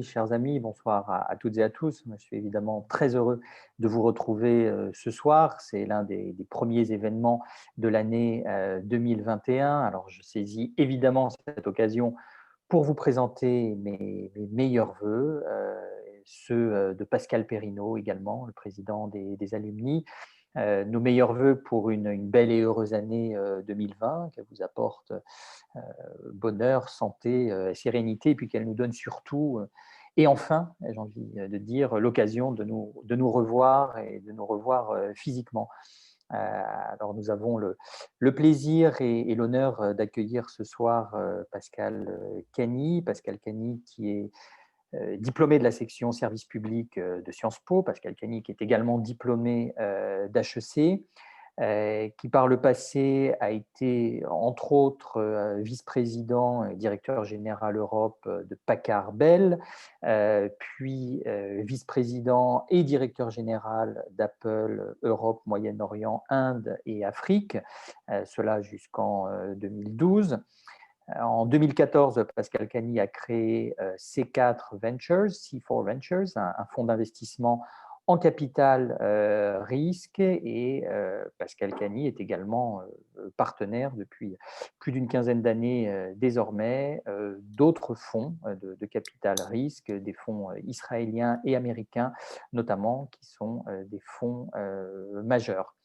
chers amis, bonsoir à toutes et à tous. Je suis évidemment très heureux de vous retrouver ce soir. C'est l'un des premiers événements de l'année 2021. Alors, je saisis évidemment cette occasion pour vous présenter mes meilleurs vœux, ceux de Pascal Perrineau également, le président des Alumni. Nos meilleurs vœux pour une belle et heureuse année 2020, qu'elle vous apporte bonheur, santé, sérénité, et puis qu'elle nous donne surtout, et enfin, j'ai envie de dire, l'occasion de nous revoir et de nous revoir physiquement. Alors nous avons le plaisir et l'honneur d'accueillir ce soir Pascal Cany. Pascal Cany qui est diplômé de la section service public de Sciences Po, Pascal Cany qui est également diplômé d'HEC, qui par le passé a été entre autres vice-président et directeur général Europe de Packard Bell, puis vice-président et directeur général d'Apple Europe, Moyen-Orient, Inde et Afrique, cela jusqu'en 2012. En 2014, Pascal Cany a créé C4 Ventures, C4 Ventures, un fonds d'investissement en capital risque, et Pascal Cany est également partenaire depuis plus d'une quinzaine d'années désormais d'autres fonds de capital risque, des fonds israéliens et américains notamment, qui sont des fonds majeurs.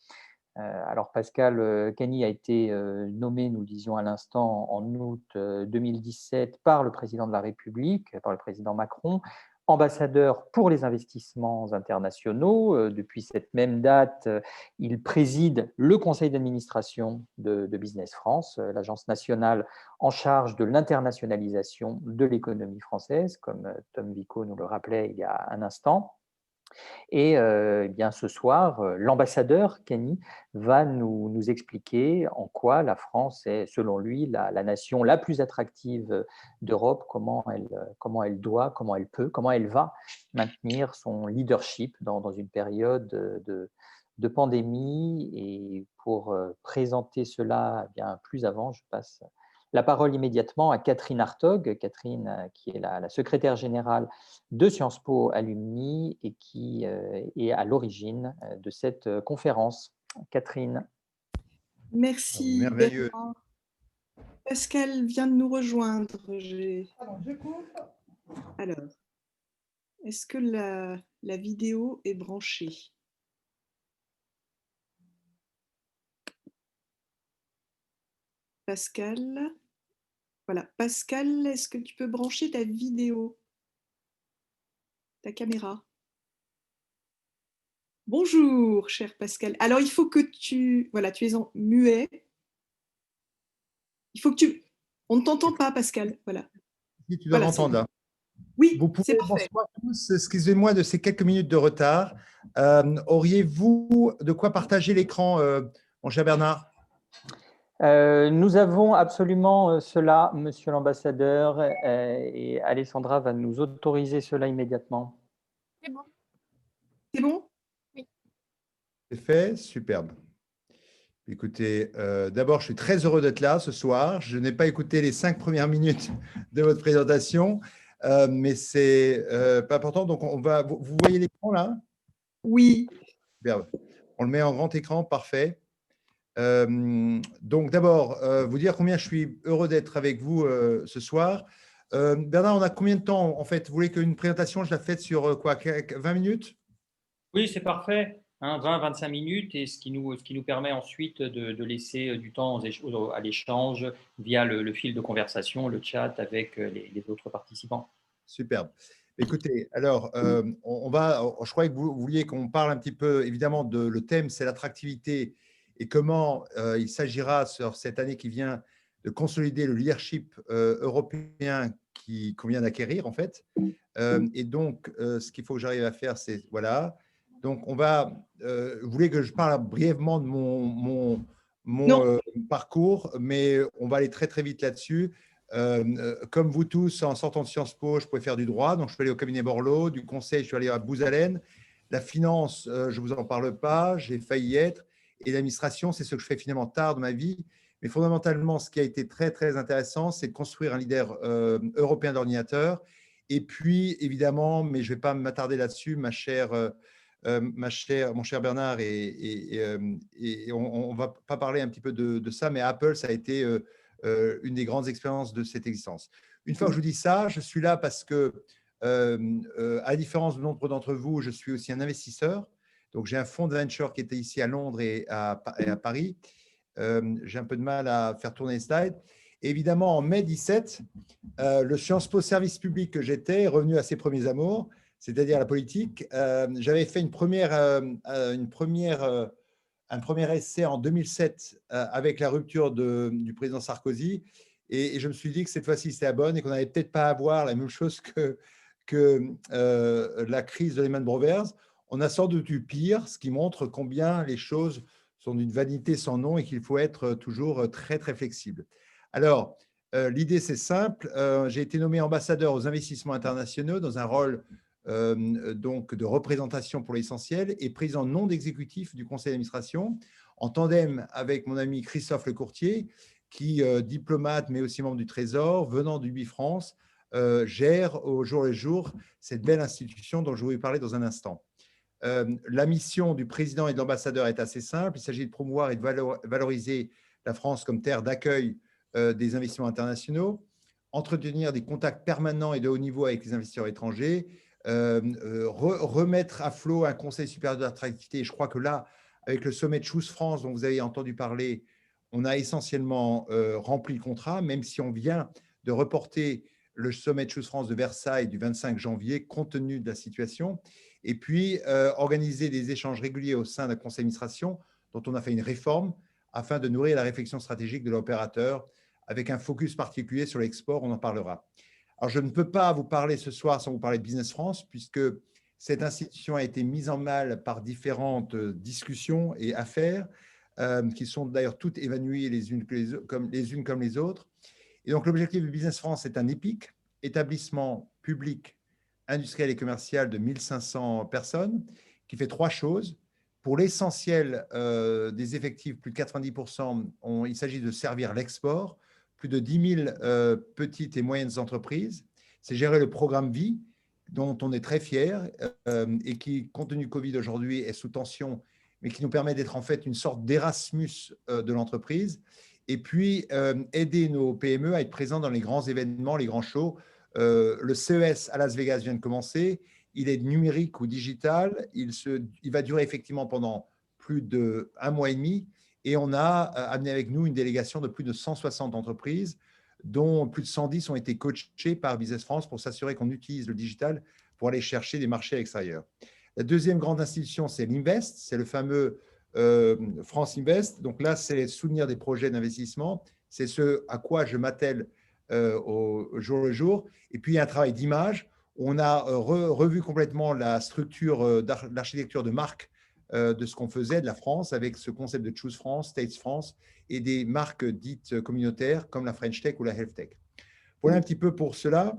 Alors Pascal Cany a été nommé, nous disions à l'instant, en août 2017 par le président de la République, par le président Macron, ambassadeur pour les investissements internationaux. Depuis cette même date, il préside le conseil d'administration de Business France, l'agence nationale en charge de l'internationalisation de l'économie française, comme Tom Vico nous le rappelait il y a un instant. Et bien ce soir, l'ambassadeur Cany va nous expliquer en quoi la France est, selon lui, la nation la plus attractive d'Europe, comment elle doit, comment elle peut, comment elle va maintenir son leadership dans une période de pandémie. Et pour présenter cela bien plus avant, je passe la parole immédiatement à Catherine Hartog. Catherine, qui est la secrétaire générale de Sciences Po Alumni et qui est à l'origine de cette conférence. Catherine. Merci Merveilleux. Bernard. Pascal vient de nous rejoindre. Alors, est-ce que la vidéo est branchée? Pascal. Voilà. Pascal, est-ce que tu peux brancher ta vidéo, ta caméra? Bonjour, cher Pascal. Alors, il faut que tu es en muet. Il faut que tu... On ne t'entend pas, Pascal. Voilà. Si tu dois m'entendre là. Oui, Vous pouvez, c'est parfait. bonsoir à tous, excusez-moi de ces quelques minutes de retard. Auriez-vous de quoi partager l'écran, mon cher Bernard? Nous avons absolument cela, monsieur l'ambassadeur, et Alessandra va nous autoriser cela immédiatement. C'est bon. C'est bon? Oui. C'est fait, superbe. Écoutez, d'abord, je suis très heureux d'être là ce soir. Je n'ai pas écouté les 5 premières minutes de votre présentation, mais c'est pas important. Donc, vous voyez l'écran là? Oui. Superbe. On le met en grand écran, parfait. Donc, d'abord, vous dire combien je suis heureux d'être avec vous ce soir. Bernard, on a combien de temps en fait? Vous voulez qu'une présentation, je la fasse sur quoi, 20 minutes? Oui, c'est parfait. 20-25 minutes, et ce qui nous permet ensuite de laisser du temps à l'échange via le fil de conversation, le chat avec les autres participants. Superbe. Écoutez, alors, je croyais que vous vouliez qu'on parle un petit peu, évidemment, le thème, c'est l'attractivité et comment il s'agira sur cette année qui vient de consolider le leadership européen qu'on vient d'acquérir, en fait. Et donc, ce qu'il faut que j'arrive à faire, c'est, voilà. Donc, vous voulez que je parle brièvement de mon parcours, mais on va aller très, très vite là-dessus. Comme vous tous, en sortant de Sciences Po, je pouvais faire du droit. Donc, je suis allé au cabinet Borloo. Du conseil, je suis allé à Booz Allen. La finance, je ne vous en parle pas. J'ai failli y être. Et l'administration, c'est ce que je fais finalement tard de ma vie. Mais fondamentalement, ce qui a été très, très intéressant, c'est de construire un leader européen d'ordinateur Et puis, évidemment, mais je ne vais pas m'attarder là-dessus, mon cher Bernard, et on ne va pas parler un petit peu de ça, mais Apple, ça a été une des grandes expériences de cette existence. Une fois que je vous dis ça, je suis là parce que, à la différence de nombre d'entre vous, je suis aussi un investisseur. Donc, j'ai un fonds de venture qui était ici à Londres et à Paris. J'ai un peu de mal à faire tourner les slides. Et évidemment, en mai 17, le Sciences Po service public que j'étais est revenu à ses premiers amours, c'est-à-dire la politique. J'avais fait un premier essai en 2007 avec la rupture du président Sarkozy. Et je me suis dit que cette fois-ci, c'était la bonne et qu'on n'allait peut-être pas avoir la même chose que la crise de Lehman Brothers. On a sans doute eu pire, ce qui montre combien les choses sont d'une vanité sans nom et qu'il faut être toujours très, très flexible. Alors, l'idée, c'est simple. J'ai été nommé ambassadeur aux investissements internationaux dans un rôle donc de représentation pour l'essentiel et président non exécutif du conseil d'administration en tandem avec mon ami Christophe Lecourtier qui, diplomate mais aussi membre du Trésor, venant du Bifrance, gère au jour le jour cette belle institution dont je vais vous parler dans un instant. La mission du président et de l'ambassadeur est assez simple. Il s'agit de promouvoir et de valoriser la France comme terre d'accueil des investissements internationaux, entretenir des contacts permanents et de haut niveau avec les investisseurs étrangers, remettre à flot un conseil supérieur de l'attractivité. Et je crois que là, avec le sommet de Choose France dont vous avez entendu parler, on a essentiellement rempli le contrat, même si on vient de reporter le sommet de Choose France de Versailles du 25 janvier, compte tenu de la situation. Et puis, organiser des échanges réguliers au sein d'un conseil d'administration dont on a fait une réforme afin de nourrir la réflexion stratégique de l'opérateur avec un focus particulier sur l'export, on en parlera. Alors, je ne peux pas vous parler ce soir sans vous parler de Business France, puisque cette institution a été mise en mal par différentes discussions et affaires, qui sont d'ailleurs toutes évanouies les unes comme les autres. Et donc, l'objectif de Business France est un EPIC, établissement public, industriel et commercial de 1500 personnes, qui fait 3 choses. Pour l'essentiel des effectifs, plus de 90%, il s'agit de servir l'export, plus de 10 000 petites et moyennes entreprises. C'est gérer le programme Vie, dont on est très fier et qui, compte tenu du Covid aujourd'hui, est sous tension, mais qui nous permet d'être en fait une sorte d'Erasmus de l'entreprise. Et puis, aider nos PME à être présents dans les grands événements, les grands shows. Le CES à Las Vegas vient de commencer. Il est numérique ou digital. Il va durer effectivement pendant plus d'1 mois et demi. Et on a amené avec nous une délégation de plus de 160 entreprises, dont plus de 110 ont été coachées par Business France pour s'assurer qu'on utilise le digital pour aller chercher des marchés à l'extérieur. La deuxième grande institution, c'est l'Invest. C'est le fameux France Invest. Donc là, c'est soutenir des projets d'investissement. C'est ce à quoi je m'attelle au jour le jour. Et puis, il y a un travail d'image. On a revu complètement la structure l'architecture de marque de ce qu'on faisait de la France avec ce concept de Choose France, States France et des marques dites communautaires comme la French Tech ou la Health Tech. Voilà un petit peu pour cela.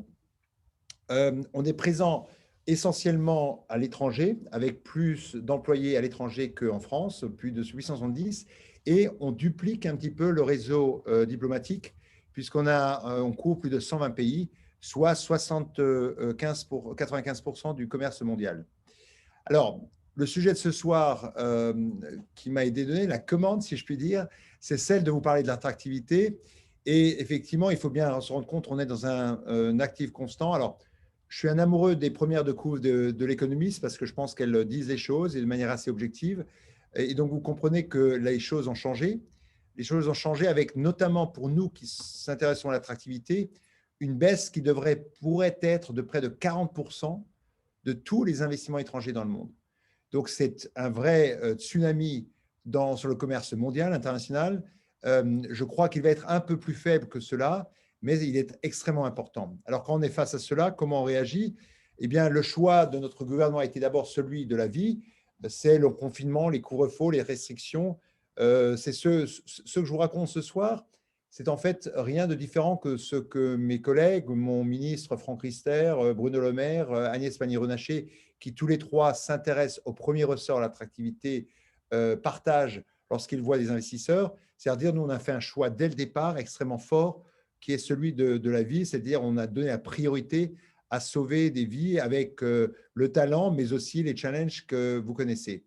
On est présent essentiellement à l'étranger, avec plus d'employés à l'étranger qu'en France, plus de 870, et on duplique un petit peu le réseau diplomatique, puisqu'on on couvre plus de 120 pays, soit 95% du commerce mondial. Alors, le sujet de ce soir qui m'a été donné, la commande, si je puis dire, c'est celle de vous parler de l'attractivité. Et effectivement, il faut bien se rendre compte qu'on est dans un actif constant. Alors, je suis un amoureux des premières de couve de l'Économiste parce que je pense qu'elles disent les choses et de manière assez objective. Et donc, vous comprenez que les choses ont changé. Les choses ont changé avec, notamment pour nous qui s'intéressons à l'attractivité, une baisse qui pourrait être de près de 40% de tous les investissements étrangers dans le monde. Donc, c'est un vrai tsunami sur le commerce mondial, international. Je crois qu'il va être un peu plus faible que cela, mais il est extrêmement important. Alors, quand on est face à cela, comment on réagit? Eh bien, le choix de notre gouvernement a été d'abord celui de la vie. C'est le confinement, les couvre-feux, les restrictions. C'est ce que je vous raconte ce soir. C'est en fait rien de différent que ce que mes collègues, mon ministre Franck Riester, Bruno Le Maire, Agnès Pannier-Runacher, qui tous les trois s'intéressent au premier ressort, l'attractivité, partagent lorsqu'ils voient des investisseurs. C'est-à-dire, nous, on a fait un choix dès le départ extrêmement fort, qui est celui de la vie, c'est-à-dire on a donné la priorité à sauver des vies avec le talent, mais aussi les challenges que vous connaissez.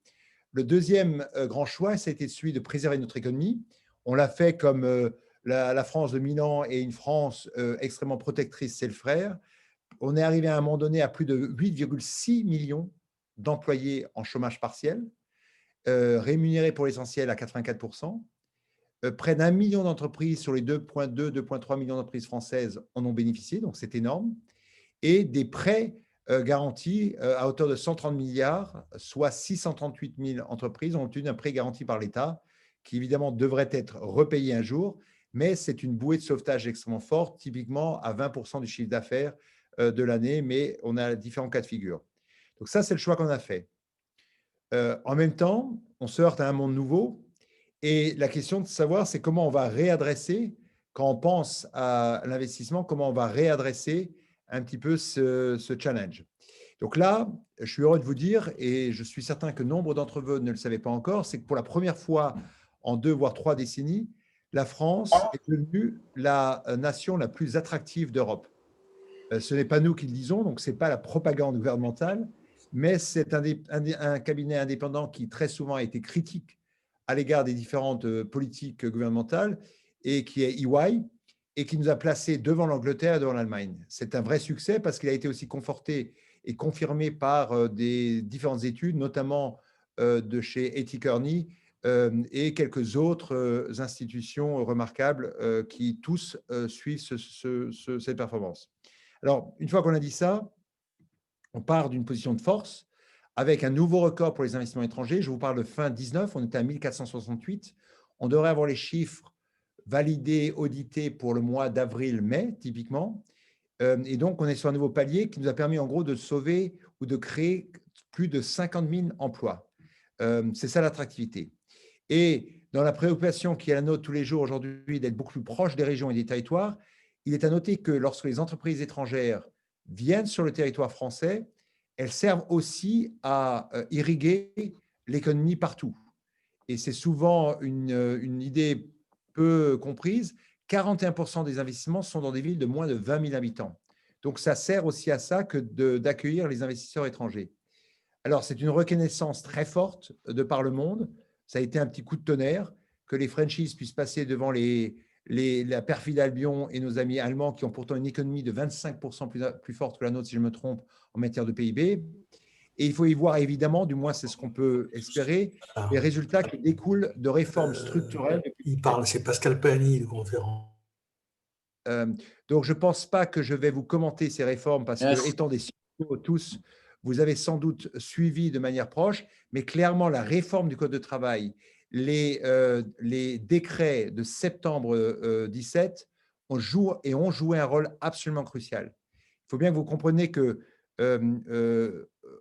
Le deuxième grand choix, ça a été celui de préserver notre économie. On l'a fait comme la France de Milan et une France extrêmement protectrice, c'est le frère. On est arrivé à un moment donné à plus de 8,6 millions d'employés en chômage partiel, rémunérés pour l'essentiel à 84%. Près d'1 million d'entreprises sur les 2,2, 2,3 millions d'entreprises françaises en ont bénéficié, donc c'est énorme. Et des prêts garantis à hauteur de 130 milliards, soit 638 000 entreprises ont obtenu un prêt garanti par l'État, qui évidemment devrait être repayé un jour, mais c'est une bouée de sauvetage extrêmement forte, typiquement à 20% du chiffre d'affaires de l'année, mais on a différents cas de figure. Donc ça, c'est le choix qu'on a fait. En même temps, on se heurte à un monde nouveau, et la question de savoir, c'est comment on va réadresser, quand on pense à l'investissement, comment on va réadresser un petit peu ce challenge. Donc là, je suis heureux de vous dire, et je suis certain que nombre d'entre vous ne le savaient pas encore, c'est que pour la première fois en 2 voire 3 décennies, la France est devenue la nation la plus attractive d'Europe. Ce n'est pas nous qui le disons, donc ce n'est pas la propagande gouvernementale, mais c'est un cabinet indépendant qui très souvent a été critique à l'égard des différentes politiques gouvernementales et qui est EY et qui nous a placés devant l'Angleterre et devant l'Allemagne. C'est un vrai succès parce qu'il a été aussi conforté et confirmé par des différentes études, notamment de chez A.T. Kearney et quelques autres institutions remarquables qui tous suivent cette performance. Alors, une fois qu'on a dit ça, on part d'une position de force avec un nouveau record pour les investissements étrangers. Je vous parle de fin 19, on était à 1468. On devrait avoir les chiffres validés, audités pour le mois d'avril-mai, typiquement. Et donc, on est sur un nouveau palier qui nous a permis en gros de sauver ou de créer plus de 50 000 emplois. C'est ça l'attractivité. Et dans la préoccupation qui est la nôtre tous les jours aujourd'hui d'être beaucoup plus proche des régions et des territoires, il est à noter que lorsque les entreprises étrangères viennent sur le territoire français, elles servent aussi à irriguer l'économie partout. Et c'est souvent une idée peu comprise. 41% des investissements sont dans des villes de moins de 20 000 habitants. Donc, ça sert aussi à ça que d'accueillir les investisseurs étrangers. Alors, c'est une reconnaissance très forte de par le monde. Ça a été un petit coup de tonnerre que les franchises puissent passer devant la perfide Albion et nos amis allemands qui ont pourtant une économie de 25% plus forte que la nôtre, si je me trompe, en matière de PIB. Et il faut y voir évidemment, du moins c'est ce qu'on peut espérer, les résultats qui découlent de réformes structurelles. Il parle, c'est Pascal Pagny, le conférent. Donc, je ne pense pas que je vais vous commenter ces réformes parce que, étant des CIO tous, vous avez sans doute suivi de manière proche, mais clairement, la réforme du Code de travail, les décrets de septembre 17 ont joué un rôle absolument crucial. Il faut bien que vous compreniez que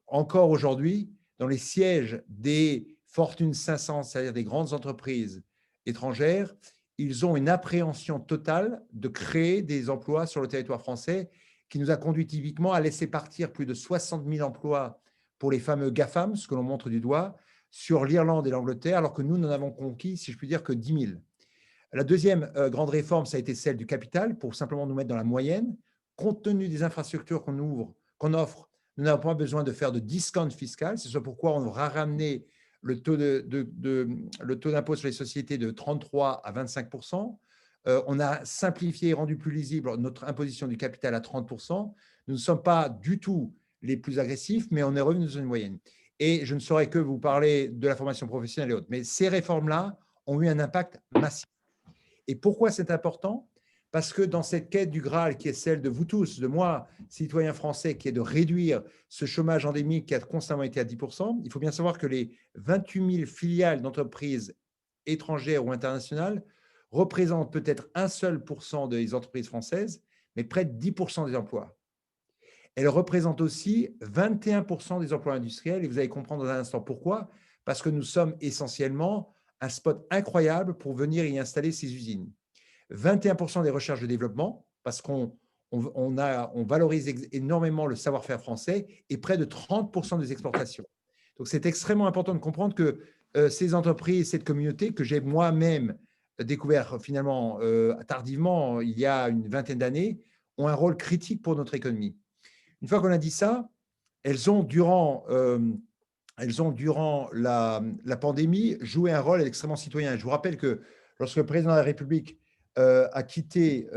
encore aujourd'hui, dans les sièges des Fortune 500, c'est-à-dire des grandes entreprises étrangères, ils ont une appréhension totale de créer des emplois sur le territoire français qui nous a conduit typiquement à laisser partir plus de 60 000 emplois pour les fameux GAFAM, ce que l'on montre du doigt, sur l'Irlande et l'Angleterre, alors que nous n'en avons conquis, si je puis dire, que 10 000. La deuxième grande réforme, ça a été celle du capital, pour simplement nous mettre dans la moyenne. Compte tenu des infrastructures qu'on offre, nous n'avons pas besoin de faire de discount fiscal. C'est pourquoi on aura ramené le taux d'impôt sur les sociétés de 33 à 25%. On a simplifié et rendu plus lisible notre imposition du capital à 30%. Nous ne sommes pas du tout les plus agressifs, mais on est revenu dans une moyenne. Et je ne saurais que vous parler de la formation professionnelle et autres. Mais ces réformes-là ont eu un impact massif. Et pourquoi c'est important ? Parce que dans cette quête du Graal qui est celle de vous tous, de moi, citoyen français, qui est de réduire ce chômage endémique qui a constamment été à 10%, il faut bien savoir que les 28 000 filiales d'entreprises étrangères ou internationales représentent peut-être 1 seul % des entreprises françaises, mais près de 10% des emplois. Elles représentent aussi 21% des emplois industriels, et vous allez comprendre dans un instant pourquoi, parce que nous sommes essentiellement un spot incroyable pour venir y installer ces usines. 21% des recherches de développement, parce qu'on valorise énormément le savoir-faire français, et près de 30% des exportations. Donc, c'est extrêmement important de comprendre que ces entreprises, cette communauté que j'ai moi-même découvert finalement tardivement, il y a une vingtaine d'années, ont un rôle critique pour notre économie. Une fois qu'on a dit ça, elles ont, durant la pandémie, joué un rôle extrêmement citoyen. Je vous rappelle que lorsque le président de la République a quitté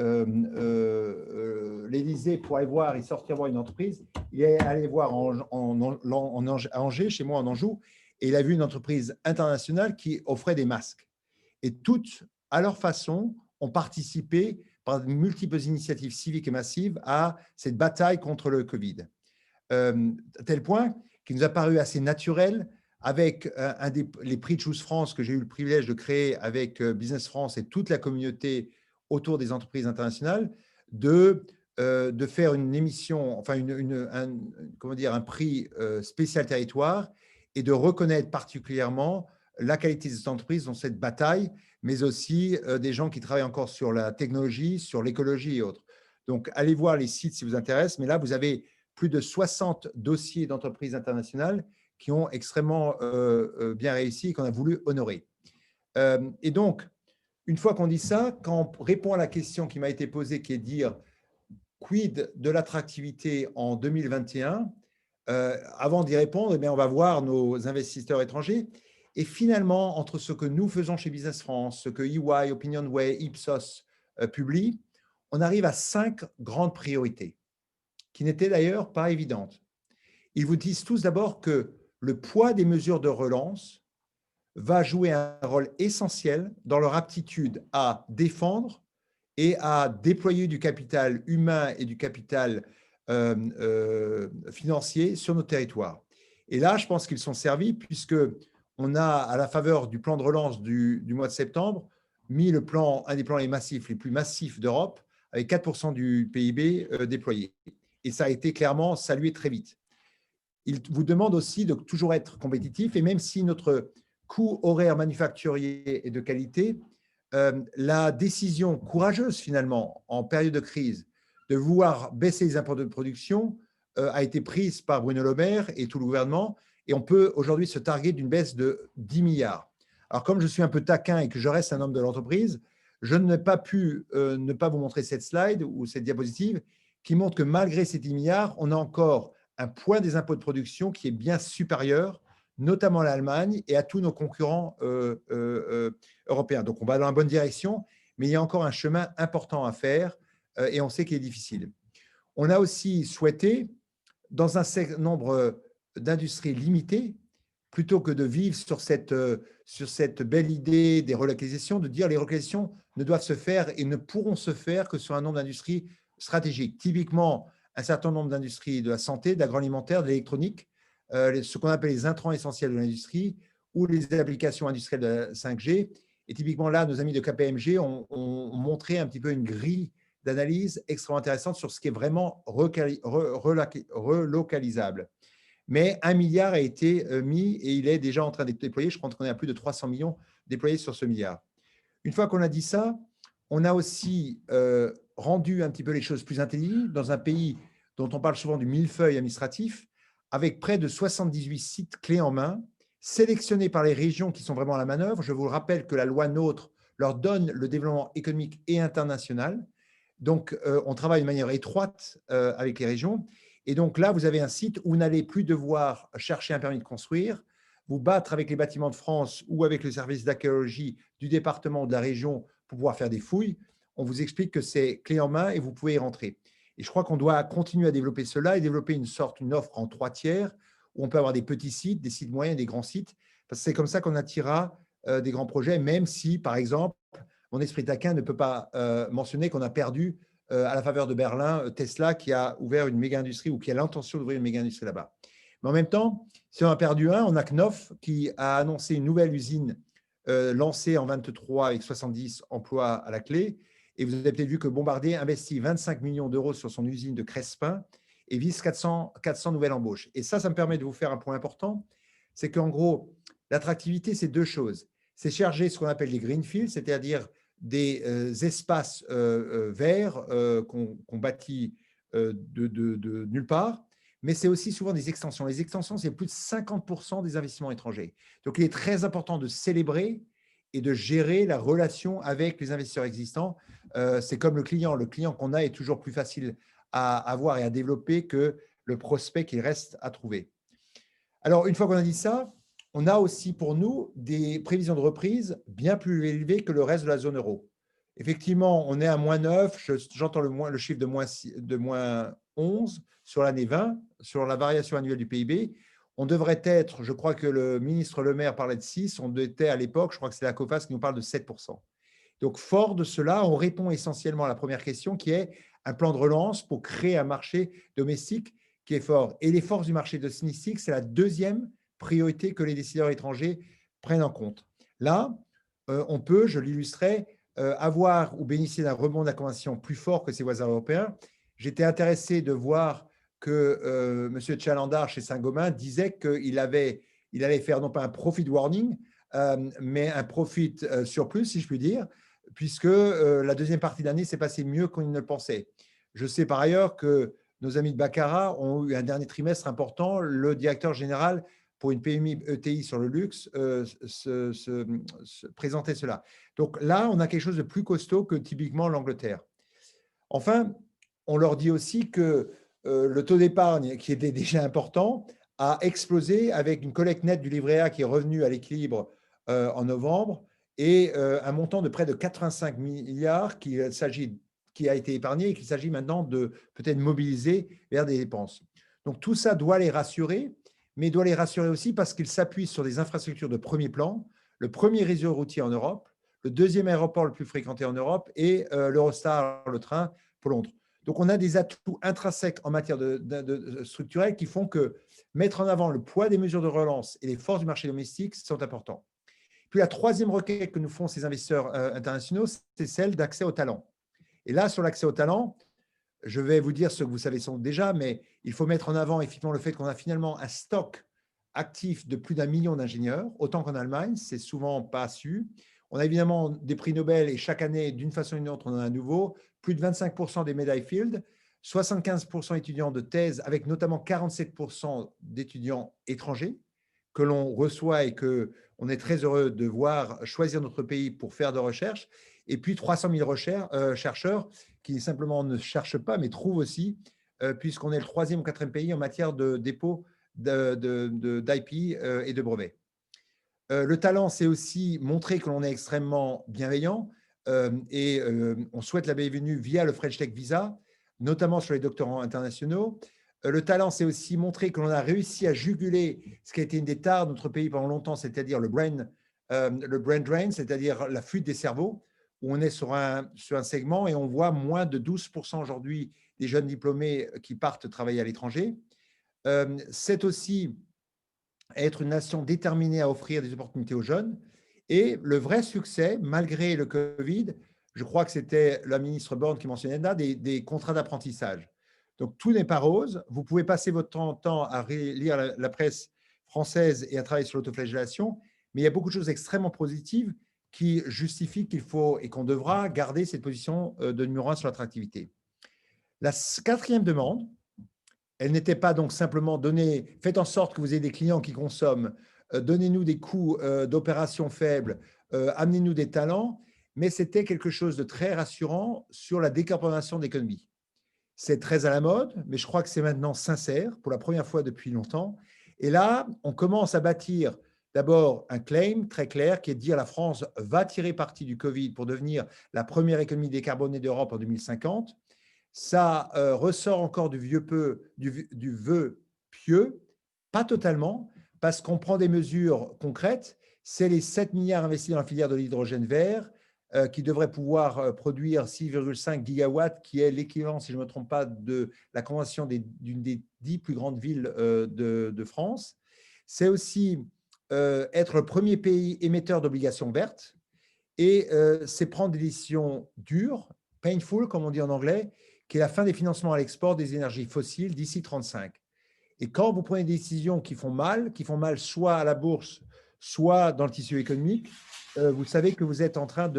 l'Élysée pour aller voir et sortir voir une entreprise, il est allé voir à Angers, chez moi en Anjou, et il a vu une entreprise internationale qui offrait des masques. Et toutes, à leur façon, ont participé par de multiples initiatives civiques et massives à cette bataille contre le Covid. À tel point qu'il nous a paru assez naturel, avec les prix de Choose France que j'ai eu le privilège de créer avec Business France et toute la communauté autour des entreprises internationales, de faire une émission, enfin un prix spécial territoire, et de reconnaître particulièrement la qualité des entreprises dans cette bataille, mais aussi des gens qui travaillent encore sur la technologie, sur l'écologie et autres. Donc, allez voir les sites si vous intéresse, mais là, vous avez plus de 60 dossiers d'entreprises internationales qui ont extrêmement bien réussi et qu'on a voulu honorer. Et donc, une fois qu'on dit ça, quand on répond à la question qui m'a été posée, qui est de dire quid de l'attractivité en 2021, avant d'y répondre, eh bien, on va voir nos investisseurs étrangers. Et finalement, entre ce que nous faisons chez Business France, ce que EY, Opinionway, Ipsos publient, on arrive à 5 grandes priorités, qui n'étaient d'ailleurs pas évidentes. Ils vous disent tous d'abord que le poids des mesures de relance va jouer un rôle essentiel dans leur aptitude à défendre et à déployer du capital humain et du capital financier sur nos territoires. Et là, je pense qu'ils sont servis puisqu'on a, à la faveur du plan de relance du mois de septembre, mis un des plans les plus massifs d'Europe, avec 4% du PIB déployé. Et ça a été clairement salué très vite. Il vous demande aussi de toujours être compétitif, et même si notre coût horaire manufacturier est de qualité, la décision courageuse finalement en période de crise de vouloir baisser les impôts de production a été prise par Bruno Le Maire et tout le gouvernement, et on peut aujourd'hui se targuer d'une baisse de 10 milliards. Alors comme je suis un peu taquin et que je reste un homme de l'entreprise, je n'ai pas pu ne pas vous montrer cette slide ou cette diapositive qui montre que malgré ces 10 milliards, on a encore un poids des impôts de production qui est bien supérieur, notamment à l'Allemagne et à tous nos concurrents européens. Donc, on va dans la bonne direction, mais il y a encore un chemin important à faire et on sait qu'il est difficile. On a aussi souhaité, dans un nombre d'industries limitées, plutôt que de vivre sur cette belle idée des relocalisations, de dire les relocalisations ne doivent se faire et ne pourront se faire que sur un nombre d'industries stratégiques. Typiquement, un certain nombre d'industries de la santé, de l'agroalimentaire, de l'électronique, ce qu'on appelle les intrants essentiels de l'industrie ou les applications industrielles de la 5G. Et typiquement là, nos amis de KPMG ont montré un petit peu une grille d'analyse extrêmement intéressante sur ce qui est vraiment relocalisable. Mais 1 milliard a été mis et il est déjà en train d'être déployé. Je crois qu'on est à plus de 300 millions déployés sur ce milliard. Une fois qu'on a dit ça, on a aussi rendu un petit peu les choses plus intelligentes dans un pays dont on parle souvent du millefeuille administratif, avec près de 78 sites clés en main, sélectionnés par les régions qui sont vraiment à la manœuvre. Je vous rappelle que la loi NOTRe leur donne le développement économique et international. Donc, on travaille de manière étroite avec les régions. Et donc là, vous avez un site où vous n'allez plus devoir chercher un permis de construire, vous battre avec les bâtiments de France ou avec le service d'archéologie du département ou de la région pour pouvoir faire des fouilles. On vous explique que c'est clé en main et vous pouvez y rentrer. Et je crois qu'on doit continuer à développer cela et développer une offre en 3 tiers où on peut avoir des petits sites, des sites moyens, des grands sites. Parce que c'est comme ça qu'on attirera des grands projets, même si, par exemple, mon esprit taquin ne peut pas mentionner qu'on a perdu à la faveur de Berlin Tesla qui a ouvert une méga-industrie ou qui a l'intention d'ouvrir une méga-industrie là-bas. Mais en même temps, si on a perdu un, on a Knauf qui a annoncé une nouvelle usine lancée en 23 avec 70 emplois à la clé. Et vous avez peut-être vu que Bombardier investit 25 millions d'euros sur son usine de Crespin et vise 400 nouvelles embauches. Et ça me permet de vous faire un point important, c'est qu'en gros, l'attractivité, c'est 2 choses. C'est chercher ce qu'on appelle les greenfields, c'est-à-dire des espaces verts qu'on bâtit de nulle part, mais c'est aussi souvent des extensions. Les extensions, c'est plus de 50% des investissements étrangers. Donc, il est très important de célébrer et de gérer la relation avec les investisseurs existants. C'est comme le client. Le client qu'on a est toujours plus facile à avoir et à développer que le prospect qu'il reste à trouver. Alors, une fois qu'on a dit ça, on a aussi pour nous des prévisions de reprise bien plus élevées que le reste de la zone euro. Effectivement, on est à -9, j'entends le chiffre de moins 11 sur l'année 20, sur la variation annuelle du PIB. On devrait être, je crois que le ministre Le Maire parlait de 6, on était à l'époque, je crois que c'est la COFAS qui nous parle de 7%. Donc, fort de cela, on répond essentiellement à la première question qui est un plan de relance pour créer un marché domestique qui est fort. Et les forces du marché domestique, c'est la deuxième priorité que les décideurs étrangers prennent en compte. Là, on peut, je l'illustrais, avoir ou bénéficier d'un rebond de la consommation plus fort que ses voisins européens. J'étais intéressé de voir que M. Chalandard, chez Saint-Gobain, disait qu'il allait faire non pas un profit warning, mais un profit surplus, si je puis dire, puisque la deuxième partie de l'année s'est passée mieux qu'on ne le pensait. Je sais par ailleurs que nos amis de Baccarat ont eu un dernier trimestre important. Le directeur général pour une PMI ETI sur le luxe présentait cela. Donc là, on a quelque chose de plus costaud que typiquement l'Angleterre. Enfin, on leur dit aussi que le taux d'épargne, qui était déjà important, a explosé avec une collecte nette du livret A qui est revenu à l'équilibre en novembre et un montant de près de 85 milliards qui a été épargné et qu'il s'agit maintenant de peut-être mobiliser vers des dépenses. Donc tout ça doit les rassurer, mais doit les rassurer aussi parce qu'ils s'appuient sur des infrastructures de premier plan, le premier réseau routier en Europe, le deuxième aéroport le plus fréquenté en Europe et l'Eurostar, le train pour Londres. Donc on a des atouts intrinsèques en matière de structurelle qui font que mettre en avant le poids des mesures de relance et les forces du marché domestique sont importants. Puis la troisième requête que nous font ces investisseurs internationaux, c'est celle d'accès au talent. Et là, sur l'accès au talent, je vais vous dire ce que vous savez sans doute déjà, mais il faut mettre en avant effectivement le fait qu'on a finalement un stock actif de plus d'1 million d'ingénieurs, autant qu'en Allemagne, c'est souvent pas su. On a évidemment des prix Nobel et chaque année, d'une façon ou d'une autre, on en a un nouveau. Plus de 25% des médailles Field, 75% étudiants de thèse, avec notamment 47% d'étudiants étrangers que l'on reçoit et qu'on est très heureux de voir choisir notre pays pour faire de recherche. Et puis 300 000 chercheurs qui simplement ne cherchent pas, mais trouvent aussi, puisqu'on est le 3e ou 4e pays en matière de dépôt d'IP et de brevets. Le talent, c'est aussi montrer que l'on est extrêmement bienveillant et on souhaite la bienvenue via le French Tech Visa, notamment sur les doctorants internationaux. Le talent, c'est aussi montrer que l'on a réussi à juguler ce qui a été une des tares de notre pays pendant longtemps, c'est-à-dire le brain drain, c'est-à-dire la fuite des cerveaux, où on est sur un segment et on voit moins de 12% aujourd'hui des jeunes diplômés qui partent travailler à l'étranger. C'est aussi être une nation déterminée à offrir des opportunités aux jeunes. Et le vrai succès, malgré le Covid, je crois que c'était la ministre Borne qui mentionnait là, des contrats d'apprentissage. Donc, tout n'est pas rose. Vous pouvez passer votre temps à lire la presse française et à travailler sur l'autoflagellation, mais il y a beaucoup de choses extrêmement positives qui justifient qu'il faut et qu'on devra garder cette position de numéro 1 sur l'attractivité. La quatrième demande, elle n'était pas donc simplement faites en sorte que vous ayez des clients qui consomment, donnez-nous des coûts d'opération faibles, amenez-nous des talents, mais c'était quelque chose de très rassurant sur la décarbonation de l'économie. C'est très à la mode, mais je crois que c'est maintenant sincère pour la première fois depuis longtemps. Et là, on commence à bâtir d'abord un claim très clair qui est de dire la France va tirer parti du Covid pour devenir la première économie décarbonée d'Europe en 2050. Ça ressort encore du vœu pieux, pas totalement, parce qu'on prend des mesures concrètes. C'est les 7 milliards investis dans la filière de l'hydrogène vert qui devrait pouvoir produire 6,5 gigawatts, qui est l'équivalent, si je ne me trompe pas, de la convention d'une des 10 plus grandes villes de France. C'est aussi être le premier pays émetteur d'obligations vertes et c'est prendre des décisions dures, painful, comme on dit en anglais, qui est la fin des financements à l'export des énergies fossiles d'ici 2035. Et quand vous prenez des décisions qui font mal soit à la bourse, soit dans le tissu économique, vous savez que vous êtes en train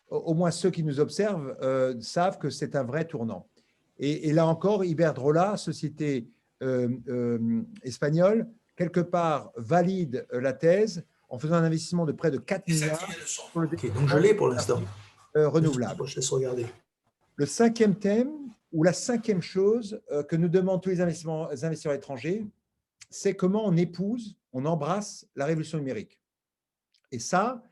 au moins ceux qui nous observent savent que c'est un vrai tournant. Et là encore, Iberdrola, société espagnole, quelque part valide la thèse en faisant un investissement de près de 4 milliards pour le donc je l'ai pour l'instant. renouvelable. Je laisse regarder. Le cinquième thème, ou la cinquième chose que nous demandent tous les investisseurs étrangers, c'est comment on épouse, on embrasse la révolution numérique. Et ça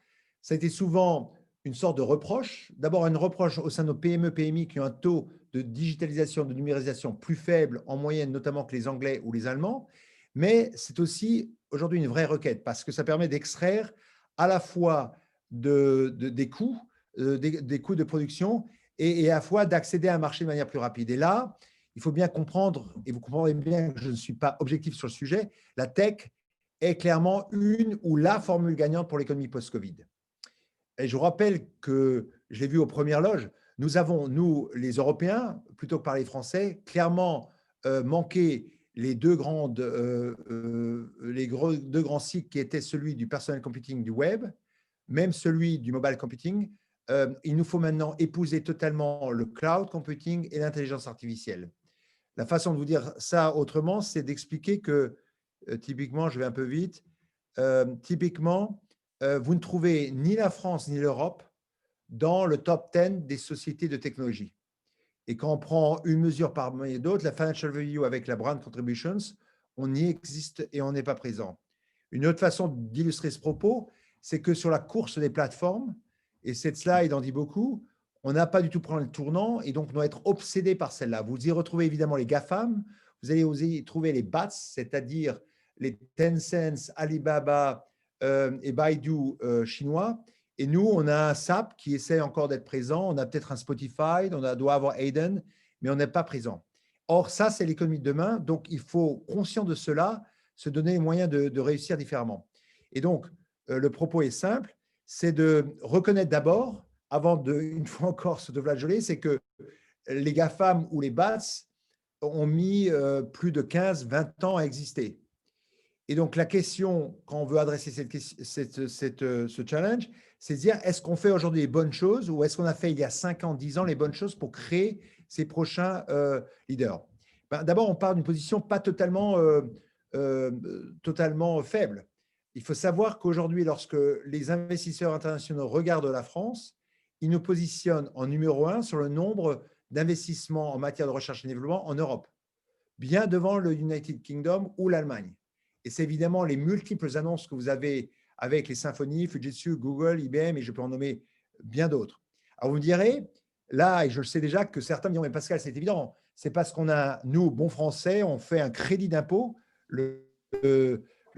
a été souvent une sorte de reproche. D'abord, une reproche au sein de nos PME, PMI qui ont un taux de digitalisation, de numérisation plus faible en moyenne, notamment que les Anglais ou les Allemands. Mais c'est aussi aujourd'hui une vraie requête parce que ça permet d'extraire à la fois des coûts de production et à la fois d'accéder à un marché de manière plus rapide. Et là, il faut bien comprendre, et vous comprendrez bien que je ne suis pas objectif sur le sujet, la tech est clairement une ou la formule gagnante pour l'économie post-Covid. Et je vous rappelle que, je l'ai vu aux premières loges, nous avons, nous, les Européens, plutôt que par les Français, clairement manqué les deux grands cycles qui étaient celui du personal computing du web, même celui du mobile computing. Il nous faut maintenant épouser totalement le cloud computing et l'intelligence artificielle. La façon de vous dire ça autrement, c'est d'expliquer que, typiquement, je vais un peu vite, typiquement, vous ne trouvez ni la France ni l'Europe dans le top 10 des sociétés de technologie. Et quand on prend une mesure parmi d'autres, la Financial Review avec la Brand Contributions, on y existe et on n'est pas présent. Une autre façon d'illustrer ce propos, c'est que sur la course des plateformes, et cette slide en dit beaucoup, on n'a pas du tout pris le tournant et donc on doit être obsédé par celle-là. Vous y retrouvez évidemment les GAFAM, vous allez y trouver les BATS, c'est-à-dire les Tencent, Alibaba et Baidu chinois. Et nous, on a un SAP qui essaie encore d'être présent. On a peut-être un Spotify, on doit avoir Aiden, mais on n'est pas présent. Or, ça, c'est l'économie de demain. Donc, il faut, conscient de cela, se donner les moyens de réussir différemment. Et donc, le propos est simple, c'est de reconnaître d'abord, avant de, une fois encore, se flageoler, c'est que les GAFAM ou les BATS ont mis plus de 15-20 ans à exister. Et donc, la question, quand on veut adresser ce challenge, c'est de dire, est-ce qu'on fait aujourd'hui les bonnes choses ou est-ce qu'on a fait il y a 5 ans, 10 ans les bonnes choses pour créer ces prochains leaders? D'abord, on part d'une position pas totalement faible. Il faut savoir qu'aujourd'hui, lorsque les investisseurs internationaux regardent la France, ils nous positionnent en numéro 1 sur le nombre d'investissements en matière de recherche et développement en Europe, bien devant le United Kingdom ou l'Allemagne. Et c'est évidemment les multiples annonces que vous avez avec les Symfony, Fujitsu, Google, IBM, et je peux en nommer bien d'autres. Alors, vous me direz, là, et je le sais déjà, que certains me diront, mais Pascal, c'est évident, c'est parce qu'on a, nous, bons Français, on fait un crédit d'impôt, le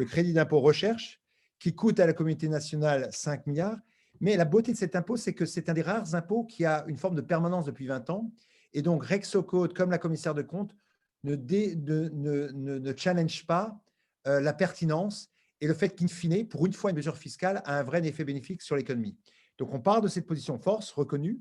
crédit d'impôt recherche, qui coûte à la communauté nationale 5 milliards. Mais la beauté de cet impôt, c'est que c'est un des rares impôts qui a une forme de permanence depuis 20 ans. Et donc, Rexocode, comme la commissaire de compte, ne challenge pas la pertinence et le fait qu'in fine, pour une fois, une mesure fiscale a un vrai effet bénéfique sur l'économie. Donc, on part de cette position force reconnue.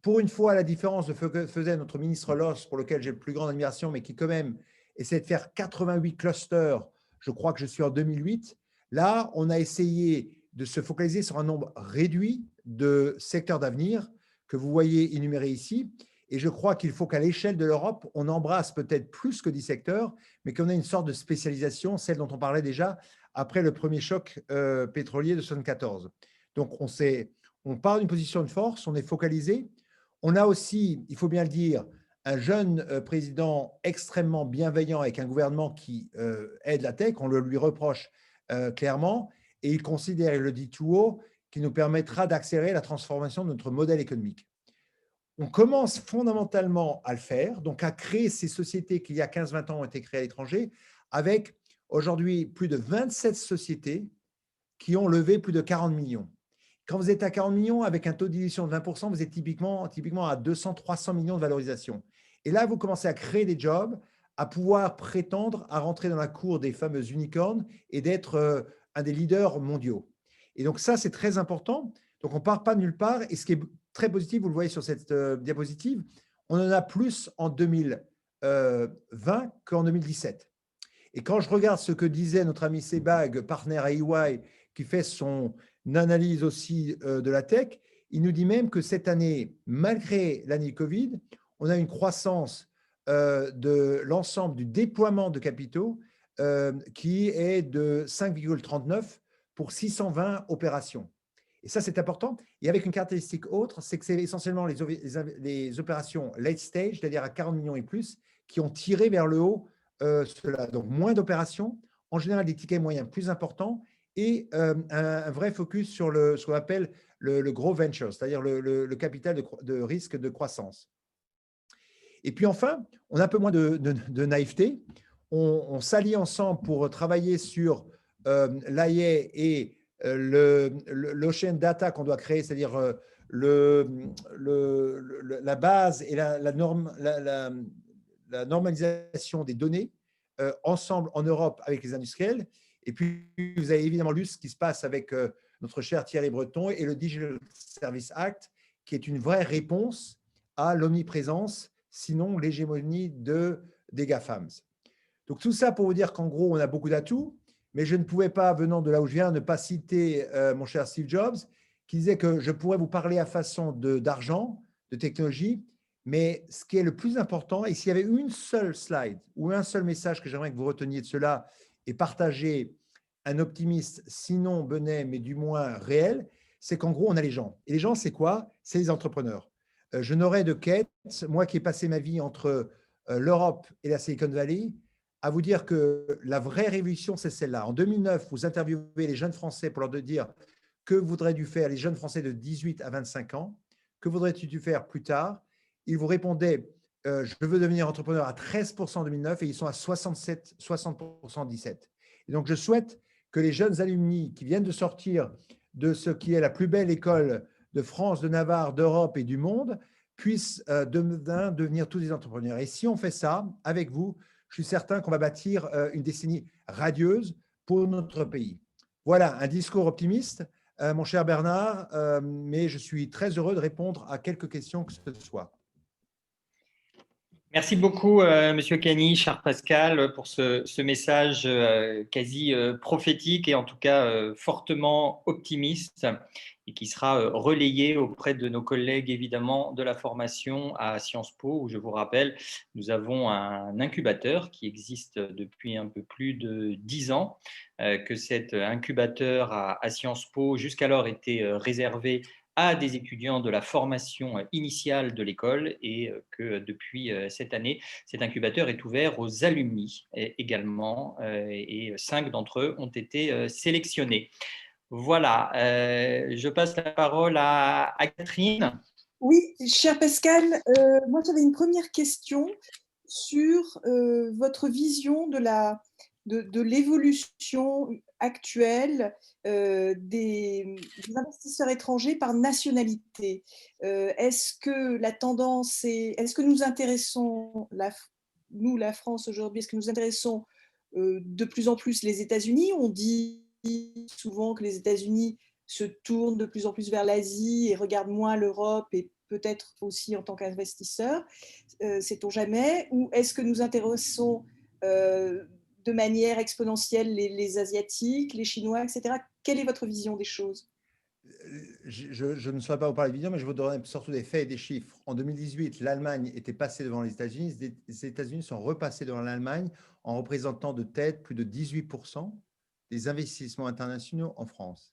Pour une fois, à la différence de ce que faisait notre ministre Loss, pour lequel j'ai le plus grande admiration, mais qui quand même essaie de faire 88 clusters, je crois que je suis en 2008. Là, on a essayé de se focaliser sur un nombre réduit de secteurs d'avenir que vous voyez énumérés ici. Et je crois qu'il faut qu'à l'échelle de l'Europe, on embrasse peut-être plus que 10 secteurs, mais qu'on ait une sorte de spécialisation, celle dont on parlait déjà après le premier choc pétrolier de 1974. Donc, on part d'une position de force, on est focalisé. On a aussi, il faut bien le dire, un jeune président extrêmement bienveillant avec un gouvernement qui aide la tech, on le lui reproche clairement, et il considère, il le dit tout haut, qu'il nous permettra d'accélérer la transformation de notre modèle économique. On commence fondamentalement à le faire, donc à créer ces sociétés qui, il y a 15-20 ans, ont été créées à l'étranger, avec aujourd'hui plus de 27 sociétés qui ont levé plus de 40 millions. Quand vous êtes à 40 millions, avec un taux de dilution de 20%, vous êtes typiquement à 200-300 millions de valorisation. Et là, vous commencez à créer des jobs, à pouvoir prétendre à rentrer dans la cour des fameuses unicornes et d'être un des leaders mondiaux. Et donc ça, c'est très important. Donc, on ne part pas de nulle part. Et ce qui est très positif, vous le voyez sur cette diapositive, on en a plus en 2020 qu'en 2017. Et quand je regarde ce que disait notre ami Sebag, partenaire à EY, qui fait son analyse aussi de la tech, il nous dit même que cette année, malgré l'année Covid, on a une croissance de l'ensemble du déploiement de capitaux qui est de 5,39 pour 620 opérations. Et ça, c'est important. Et avec une caractéristique autre, c'est que c'est essentiellement les opérations late stage, c'est-à-dire à 40 millions et plus, qui ont tiré vers le haut cela. Donc, moins d'opérations, en général des tickets moyens plus importants et un vrai focus sur ce qu'on appelle le gros venture, c'est-à-dire le capital de risque de croissance. Et puis enfin, on a un peu moins de naïveté. On s'allie ensemble pour travailler sur l'AIA et l'ocean data qu'on doit créer, c'est-à-dire la base et la normalisation des données ensemble en Europe avec les industriels. Et puis, vous avez évidemment lu ce qui se passe avec notre cher Thierry Breton et le Digital Service Act, qui est une vraie réponse à l'omniprésence, sinon l'hégémonie des GAFAMs. Donc, tout ça pour vous dire qu'en gros, on a beaucoup d'atouts, mais je ne pouvais pas, venant de là où je viens, ne pas citer mon cher Steve Jobs, qui disait que je pourrais vous parler à façon d'argent, de technologie, mais ce qui est le plus important, et s'il y avait une seule slide ou un seul message que j'aimerais que vous reteniez de cela et partager un optimiste, sinon benet, mais du moins réel, c'est qu'en gros, on a les gens. Et les gens, c'est quoi? C'est les entrepreneurs. Je n'aurais de quête, moi qui ai passé ma vie entre l'Europe et la Silicon Valley, à vous dire que la vraie révolution, c'est celle-là. En 2009, vous interviewez les jeunes Français pour leur dire que voudrais-tu faire, les jeunes Français de 18 à 25 ans, que voudrais-tu faire plus tard? Ils vous répondaient je veux devenir entrepreneur à 13% en 2009 et ils sont à 60% en 2017. Et donc, je souhaite que les jeunes alumni qui viennent de sortir de ce qui est la plus belle école de France, de Navarre, d'Europe et du monde puissent demain devenir tous des entrepreneurs. Et si on fait ça avec vous, je suis certain qu'on va bâtir une décennie radieuse pour notre pays. Voilà, un discours optimiste, mon cher Bernard, mais je suis très heureux de répondre à quelques questions que ce soit. Merci beaucoup, Monsieur Cany, cher Pascal, pour ce message quasi prophétique et en tout cas fortement optimiste et qui sera relayé auprès de nos collègues, évidemment, de la formation à Sciences Po, où je vous rappelle, nous avons un incubateur qui existe depuis un peu plus de 10 ans, que cet incubateur à Sciences Po, jusqu'alors, était réservé à des étudiants de la formation initiale de l'école et que depuis cette année, cet incubateur est ouvert aux alumni également et 5 d'entre eux ont été sélectionnés. Voilà, je passe la parole à Catherine. Oui, cher Pascal, moi j'avais une première question sur votre vision de l'évolution actuelle des investisseurs étrangers par nationalité. Est-ce que la tendance est, est-ce que nous intéressons, nous, la France aujourd'hui, est-ce que nous intéressons de plus en plus les États-Unis? On dit souvent que les États-Unis se tournent de plus en plus vers l'Asie et regardent moins l'Europe et peut-être aussi en tant qu'investisseurs, sait-on jamais? Ou est-ce que nous intéressons de manière exponentielle les Asiatiques, les Chinois, etc. Quelle est votre vision des choses? Je ne saurais pas vous parler de vision, mais je vous donnerai surtout des faits et des chiffres. En 2018, l'Allemagne était passée devant les États-Unis. Les États-Unis sont repassés devant l'Allemagne en représentant de tête plus de 18% des investissements internationaux en France.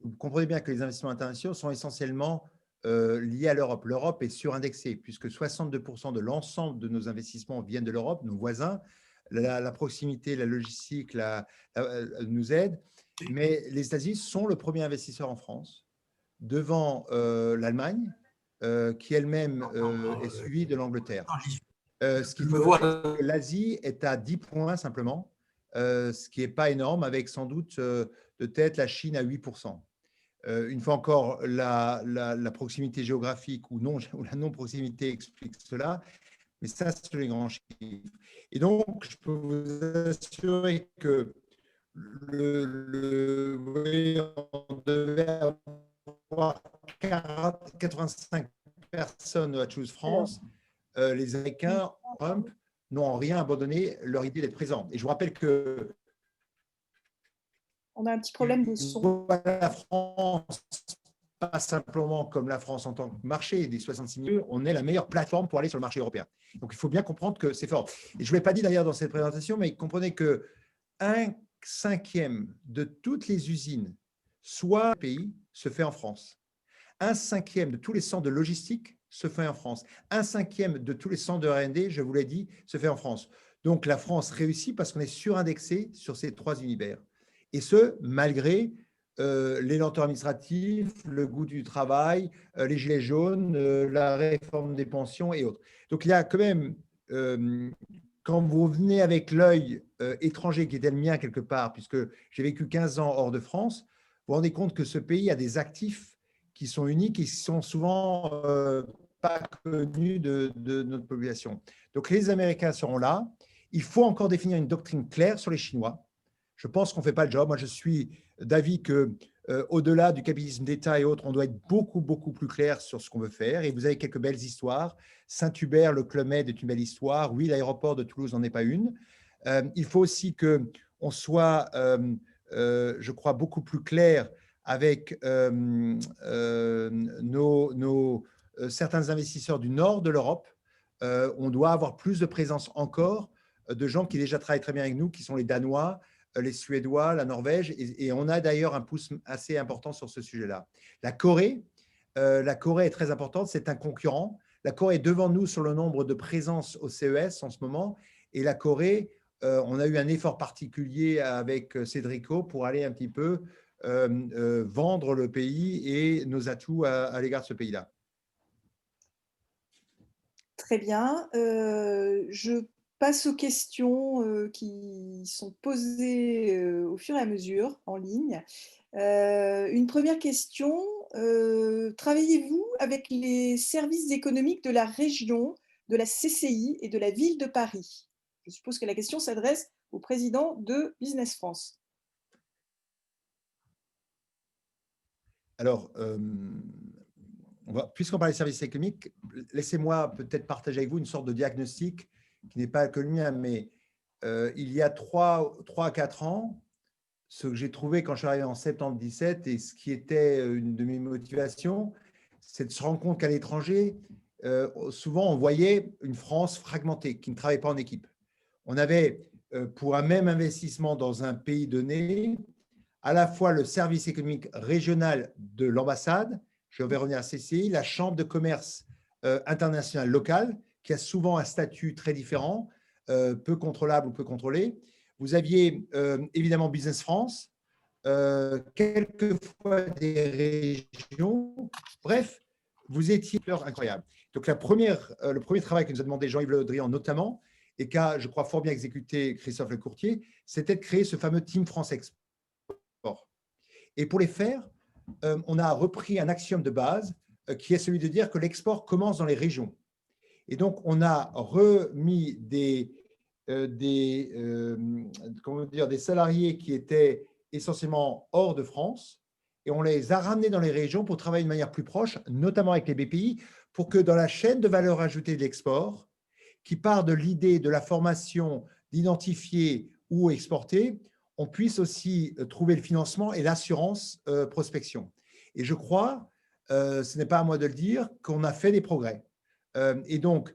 Vous comprenez bien que les investissements internationaux sont essentiellement liés à l'Europe. L'Europe est surindexée puisque 62% de l'ensemble de nos investissements viennent de l'Europe, nos voisins. La proximité, la logistique nous aident. Mais les États-Unis sont le premier investisseur en France, devant l'Allemagne, qui elle-même est suivie de l'Angleterre. Ce qui veut dire que l'Asie est à 10 points simplement, ce qui n'est pas énorme, avec sans doute de tête la Chine à 8%. Une fois encore, la proximité géographique ou la non-proximité explique cela, mais ça, c'est les grands chiffres. Et donc, je peux vous assurer que on devait avoir 85 personnes à Choose France. Les Américains, Trump, n'ont en rien abandonné leur idée d'être présents. Et je vous rappelle que on a un petit problème de son. La France, pas simplement comme la France en tant que marché des 66 millions, on est la meilleure plateforme pour aller sur le marché européen. Donc, il faut bien comprendre que c'est fort. Et je ne l'ai pas dit d'ailleurs dans cette présentation, mais comprenez que 1/5 de toutes les usines soit le pays se fait en France. 1/5 de tous les centres de logistique se fait en France. 1/5 de tous les centres de R&D, je vous l'ai dit, se fait en France. Donc, la France réussit parce qu'on est surindexé sur ces 3 univers. Et ce, malgré les lenteurs administratives, le goût du travail, les gilets jaunes, la réforme des pensions et autres. Donc, il y a quand même, quand vous venez avec l'œil étranger qui était le mien quelque part, puisque j'ai vécu 15 ans hors de France, vous vous rendez compte que ce pays a des actifs qui sont uniques et qui sont souvent pas connus de notre population. Donc, les Américains seront là. Il faut encore définir une doctrine claire sur les Chinois. Je pense qu'on ne fait pas le job. Moi, je suis d'avis que au-delà du capitalisme d'État et autres, on doit être beaucoup, beaucoup plus clair sur ce qu'on veut faire. Et vous avez quelques belles histoires. Saint-Hubert, le Club Med est une belle histoire. Oui, l'aéroport de Toulouse n'en est pas une. Il faut aussi qu'on soit, je crois, beaucoup plus clair avec certains investisseurs du nord de l'Europe. On doit avoir plus de présence encore de gens qui déjà travaillent très bien avec nous, qui sont les Danois, les Suédois, la Norvège, et on a d'ailleurs un pouce assez important sur ce sujet-là. La Corée est très importante, c'est un concurrent. La Corée est devant nous sur le nombre de présences au CES en ce moment, et la Corée, on a eu un effort particulier avec Cédrico pour aller un petit peu vendre le pays et nos atouts à l'égard de ce pays-là. Très bien. Je passe aux questions qui sont posées au fur et à mesure en ligne. Une première question, travaillez-vous avec les services économiques de la région, de la CCI et de la ville de Paris? Je suppose que la question s'adresse au président de Business France. Alors, puisqu'on parle des services économiques, laissez-moi peut-être partager avec vous une sorte de diagnostic qui n'est pas que le mien, mais il y a 3 à 4 ans, ce que j'ai trouvé quand je suis arrivé en septembre 2017 et ce qui était une de mes motivations, c'est de se rendre compte qu'à l'étranger, souvent on voyait une France fragmentée, qui ne travaillait pas en équipe. On avait, pour un même investissement dans un pays donné, à la fois le service économique régional de l'ambassade, je vais revenir à CCI, la chambre de commerce internationale locale, qui a souvent un statut très différent, peu contrôlable ou peu contrôlé. Vous aviez évidemment Business France, quelquefois des régions. Bref, vous étiez incroyable. Donc, le premier travail que nous a demandé Jean-Yves Le Drian notamment, et qu'a, je crois, fort bien exécuté Christophe Lecourtier, c'était de créer ce fameux Team France Export. Et pour les faire, on a repris un axiome de base qui est celui de dire que l'export commence dans les régions. Et donc, on a remis des salariés qui étaient essentiellement hors de France et on les a ramenés dans les régions pour travailler de manière plus proche, notamment avec les BPI, pour que dans la chaîne de valeur ajoutée de l'export, qui part de l'idée de la formation d'identifier ou exporter, on puisse aussi trouver le financement et l'assurance prospection. Et je crois, ce n'est pas à moi de le dire, qu'on a fait des progrès. Et donc,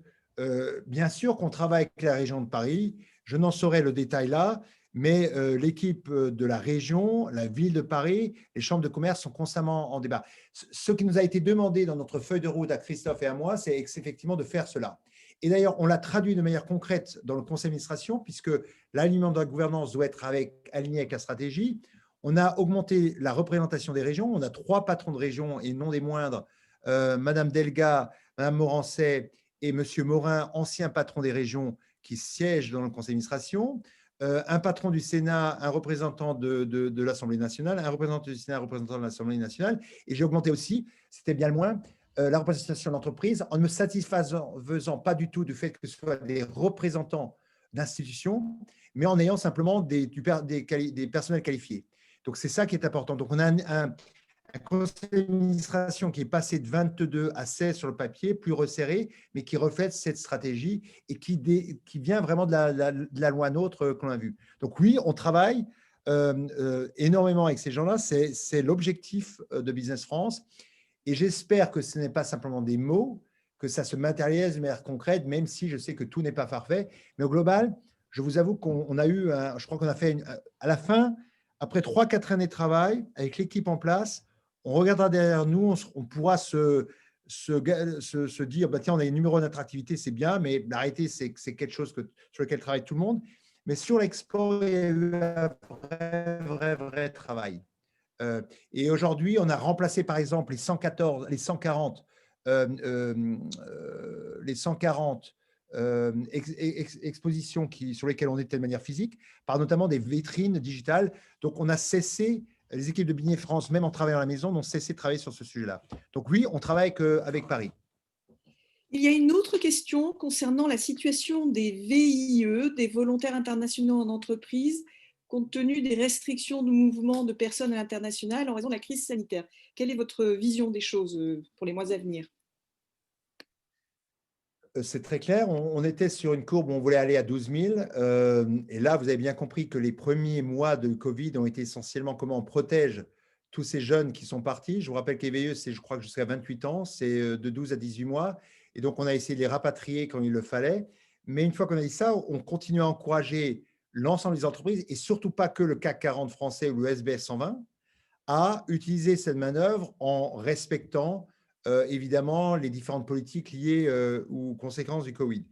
bien sûr qu'on travaille avec la région de Paris, je n'en saurais le détail là, mais l'équipe de la région, la ville de Paris, les chambres de commerce sont constamment en débat. Ce qui nous a été demandé dans notre feuille de route à Christophe et à moi, c'est effectivement de faire cela. Et d'ailleurs, on l'a traduit de manière concrète dans le conseil d'administration, puisque l'alignement de la gouvernance doit être aligné avec la stratégie. On a augmenté la représentation des régions. On a 3 patrons de région et non des moindres, Madame Delga, Madame Morancet et Monsieur Morin, ancien patron des régions qui siègent dans le conseil d'administration, un patron du Sénat, un représentant de l'Assemblée nationale, un représentant du Sénat, un représentant de l'Assemblée nationale. Et j'ai augmenté aussi, c'était bien le moins, la représentation de l'entreprise en ne me satisfaisant pas du tout du fait que ce soit des représentants d'institutions, mais en ayant simplement des personnels qualifiés. Donc, c'est ça qui est important. Donc, on a un conseil d'administration qui est passé de 22 à 16 sur le papier, plus resserré, mais qui reflète cette stratégie et qui vient vraiment de la loi NOTRe qu'on a vue. Donc oui, on travaille énormément avec ces gens-là. C'est l'objectif de Business France. Et j'espère que ce n'est pas simplement des mots, que ça se matérialise de manière concrète, même si je sais que tout n'est pas parfait. Mais au global, je vous avoue qu'on a eu, je crois qu'on a fait, à la fin, après 3-4 années de travail, avec l'équipe en place, on regardera derrière nous, on pourra se dire, bah, tiens, on a les numéros d'attractivité, c'est bien, mais la réalité, c'est que c'est quelque chose sur lequel travaille tout le monde. Mais sur l'export, il y a eu un vrai travail. Et aujourd'hui, on a remplacé, par exemple, les 114, les 140, les 140 expositions sur lesquelles on était de manière physique, par notamment des vitrines digitales. Donc, on a cessé, les équipes de Business France, même en travaillant à la maison, n'ont cessé de travailler sur ce sujet-là. Donc oui, on travaille avec Paris. Il y a une autre question concernant la situation des VIE, des volontaires internationaux en entreprise, compte tenu des restrictions de mouvement de personnes à l'international en raison de la crise sanitaire. Quelle est votre vision des choses pour les mois à venir? C'est très clair. On était sur une courbe où on voulait aller à 12 000. Et là, vous avez bien compris que les premiers mois de Covid ont été essentiellement comment on protège tous ces jeunes qui sont partis. Je vous rappelle que les VIE, c'est, je crois, que jusqu'à 28 ans, c'est de 12 à 18 mois. Et donc, on a essayé de les rapatrier quand il le fallait. Mais une fois qu'on a dit ça, on continue à encourager l'ensemble des entreprises, et surtout pas que le CAC 40 français ou le SBF 120, à utiliser cette manœuvre en respectant évidemment les différentes politiques liées aux conséquences du Covid.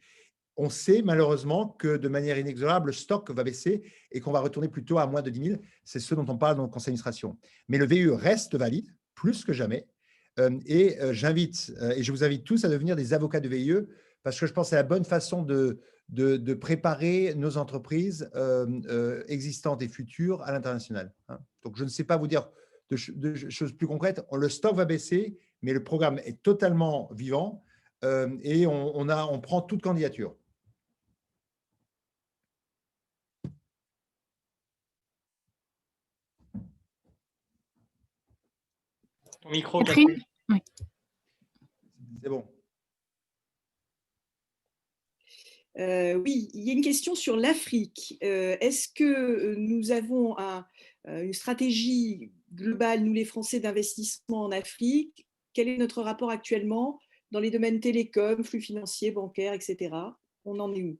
On sait malheureusement que de manière inexorable, le stock va baisser et qu'on va retourner plutôt à moins de 10 000. C'est ce dont on parle dans le conseil d'administration. Mais le VE reste valide, plus que jamais. J'invite, et je vous invite tous à devenir des avocats de VIE, parce que je pense que c'est la bonne façon de préparer nos entreprises existantes et futures à l'international. Donc, je ne sais pas vous dire de choses plus concrètes. Le stock va baisser, mais le programme est totalement vivant et on prend toute candidature. Ton micro, Catherine? Catherine. Oui. C'est bon. Oui, il y a une question sur l'Afrique. Est-ce que nous avons une stratégie globale, nous les Français, d'investissement en Afrique? Quel est notre rapport actuellement dans les domaines télécom, flux financiers, bancaires, etc.? On en est où?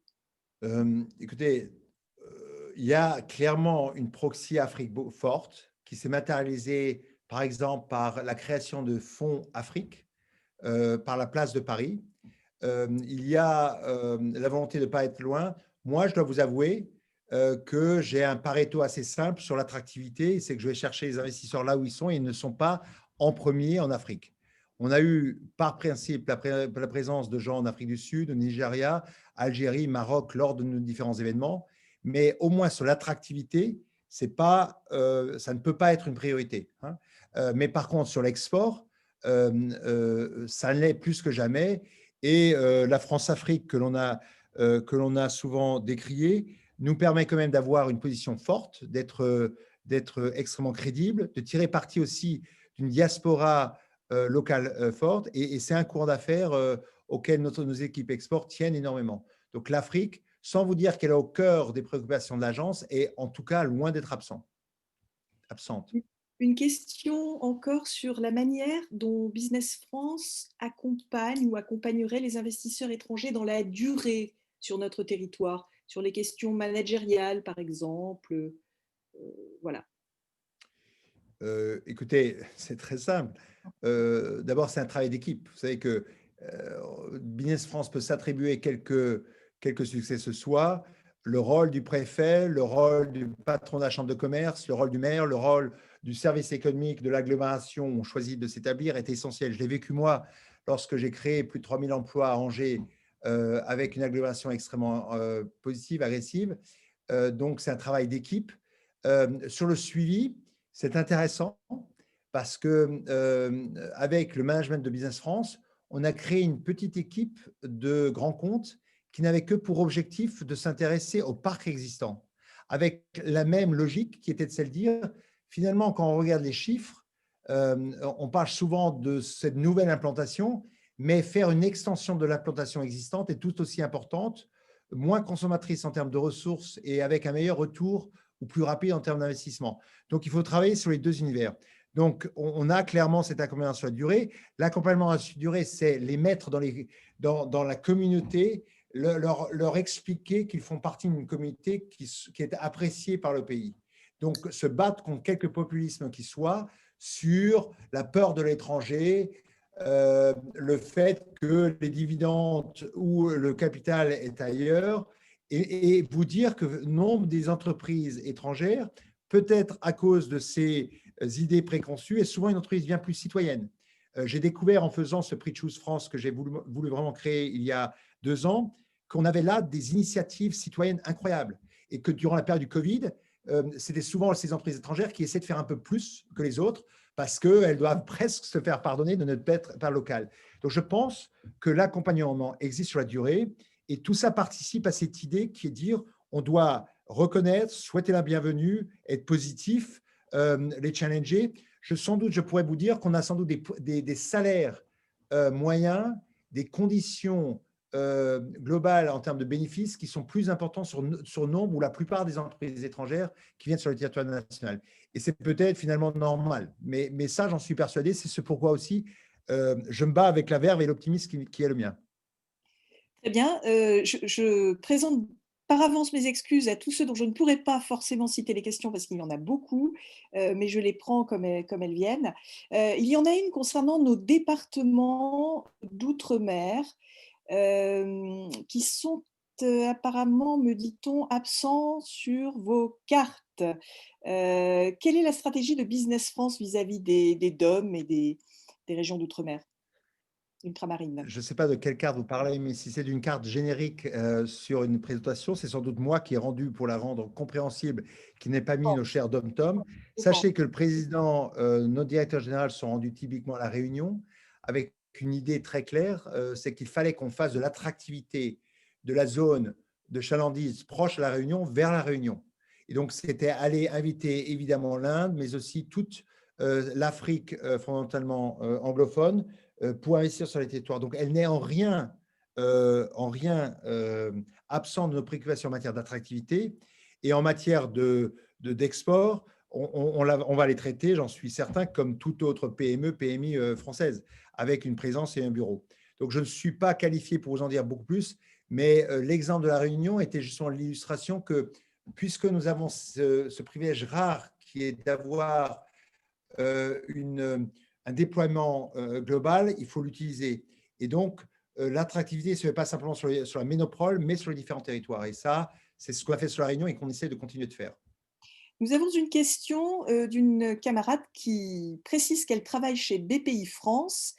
Écoutez, il y a clairement une proxy Afrique forte qui s'est matérialisée, par exemple, par la création de fonds Afrique, par la place de Paris. Il y a la volonté de ne pas être loin. Moi, je dois vous avouer que j'ai un Pareto assez simple sur l'attractivité. C'est que je vais chercher les investisseurs là où ils sont et ils ne sont pas en premier en Afrique. On a eu par principe la présence de gens en Afrique du Sud, au Nigeria, Algérie, Maroc lors de nos différents événements. Mais au moins sur l'attractivité, ça ne peut pas être une priorité. Mais par contre, sur l'export, ça l'est plus que jamais. Et la France-Afrique que l'on a souvent décriée nous permet quand même d'avoir une position forte, d'être extrêmement crédible, de tirer parti aussi d'une diaspora locale forte. Et c'est un courant d'affaires auquel nos équipes export tiennent énormément. Donc l'Afrique, sans vous dire qu'elle est au cœur des préoccupations de l'agence, est en tout cas loin d'être absente. Une question encore sur la manière dont Business France accompagne ou accompagnerait les investisseurs étrangers dans la durée sur notre territoire, sur les questions managériales, par exemple. Voilà. Écoutez, c'est très simple. D'abord, c'est un travail d'équipe. Vous savez que Business France peut s'attribuer quelques succès ce soir. Le rôle du préfet, le rôle du patron de la chambre de commerce, le rôle du maire, le rôle du service économique de l'agglomération où on choisit de s'établir est essentiel. Je l'ai vécu moi lorsque j'ai créé plus de 3 000 emplois à Angers avec une agglomération extrêmement positive, agressive. Donc, c'est un travail d'équipe. Sur le suivi, c'est intéressant parce que avec le management de Business France, on a créé une petite équipe de grands comptes qui n'avait que pour objectif de s'intéresser au parc existant, avec la même logique qui était de celle de dire, finalement, quand on regarde les chiffres, on parle souvent de cette nouvelle implantation, mais faire une extension de l'implantation existante est tout aussi importante, moins consommatrice en termes de ressources et avec un meilleur retour ou plus rapide en termes d'investissement. Donc, il faut travailler sur les deux univers. Donc, on a clairement cet accompagnement sur la durée. L'accompagnement sur la durée, c'est les mettre dans la communauté, leur expliquer qu'ils font partie d'une communauté qui est appréciée par le pays. Donc, se battre contre quelque populisme qui soit sur la peur de l'étranger, le fait que les dividendes ou le capital est ailleurs, et vous dire que nombre des entreprises étrangères, peut-être à cause de ces idées préconçues, est souvent une entreprise bien plus citoyenne. J'ai découvert en faisant ce prix Choose France que j'ai voulu vraiment créer il y a 2 ans, qu'on avait là des initiatives citoyennes incroyables et que durant la période du Covid, c'était souvent ces entreprises étrangères qui essaient de faire un peu plus que les autres parce qu'elles doivent presque se faire pardonner de ne pas être pas locales. Donc, je pense que l'accompagnement existe sur la durée et tout ça participe à cette idée qui est de dire on doit reconnaître, souhaiter la bienvenue, être positif, les challenger. Sans doute, je pourrais vous dire qu'on a sans doute des salaires moyens, des conditions globales en termes de bénéfices qui sont plus importants sur nombre ou la plupart des entreprises étrangères qui viennent sur le territoire national. Et c'est peut-être finalement normal. Mais ça, j'en suis persuadé. C'est ce pourquoi aussi je me bats avec la verve et l'optimisme qui est le mien. Très bien. Je présente par avance mes excuses à tous ceux dont je ne pourrai pas forcément citer les questions parce qu'il y en a beaucoup, mais je les prends comme elles viennent. Il y en a une concernant nos départements d'outre-mer qui sont apparemment, me dit-on, absents sur vos cartes. Quelle est la stratégie de Business France vis-à-vis des DOM et des régions d'outre-mer ultramarines? Je ne sais pas de quelle carte vous parlez, mais si c'est d'une carte générique sur une présentation, c'est sans doute moi qui ai rendu pour la rendre compréhensible, qui n'ai pas mis nos chers dom-tom. Sachez que le président, nos directeurs généraux sont rendus typiquement à la Réunion avec une idée très claire, c'est qu'il fallait qu'on fasse de l'attractivité de la zone de chalandise proche de la Réunion vers la Réunion. Et donc, c'était aller inviter évidemment l'Inde, mais aussi toute l'Afrique fondamentalement anglophone, pour investir sur les territoires. Donc, elle n'est en rien absente de nos préoccupations en matière d'attractivité et en matière d'export. On va les traiter, j'en suis certain, comme toute autre PME, PMI française, avec une présence et un bureau. Donc, je ne suis pas qualifié pour vous en dire beaucoup plus, mais l'exemple de la Réunion était justement l'illustration que, puisque nous avons ce privilège rare qui est d'avoir un déploiement global, il faut l'utiliser. Et donc, l'attractivité ne se fait pas simplement sur la métropole, mais sur les différents territoires. Et ça, c'est ce qu'on a fait sur la Réunion et qu'on essaie de continuer de faire. Nous avons une question d'une camarade qui précise qu'elle travaille chez BPI France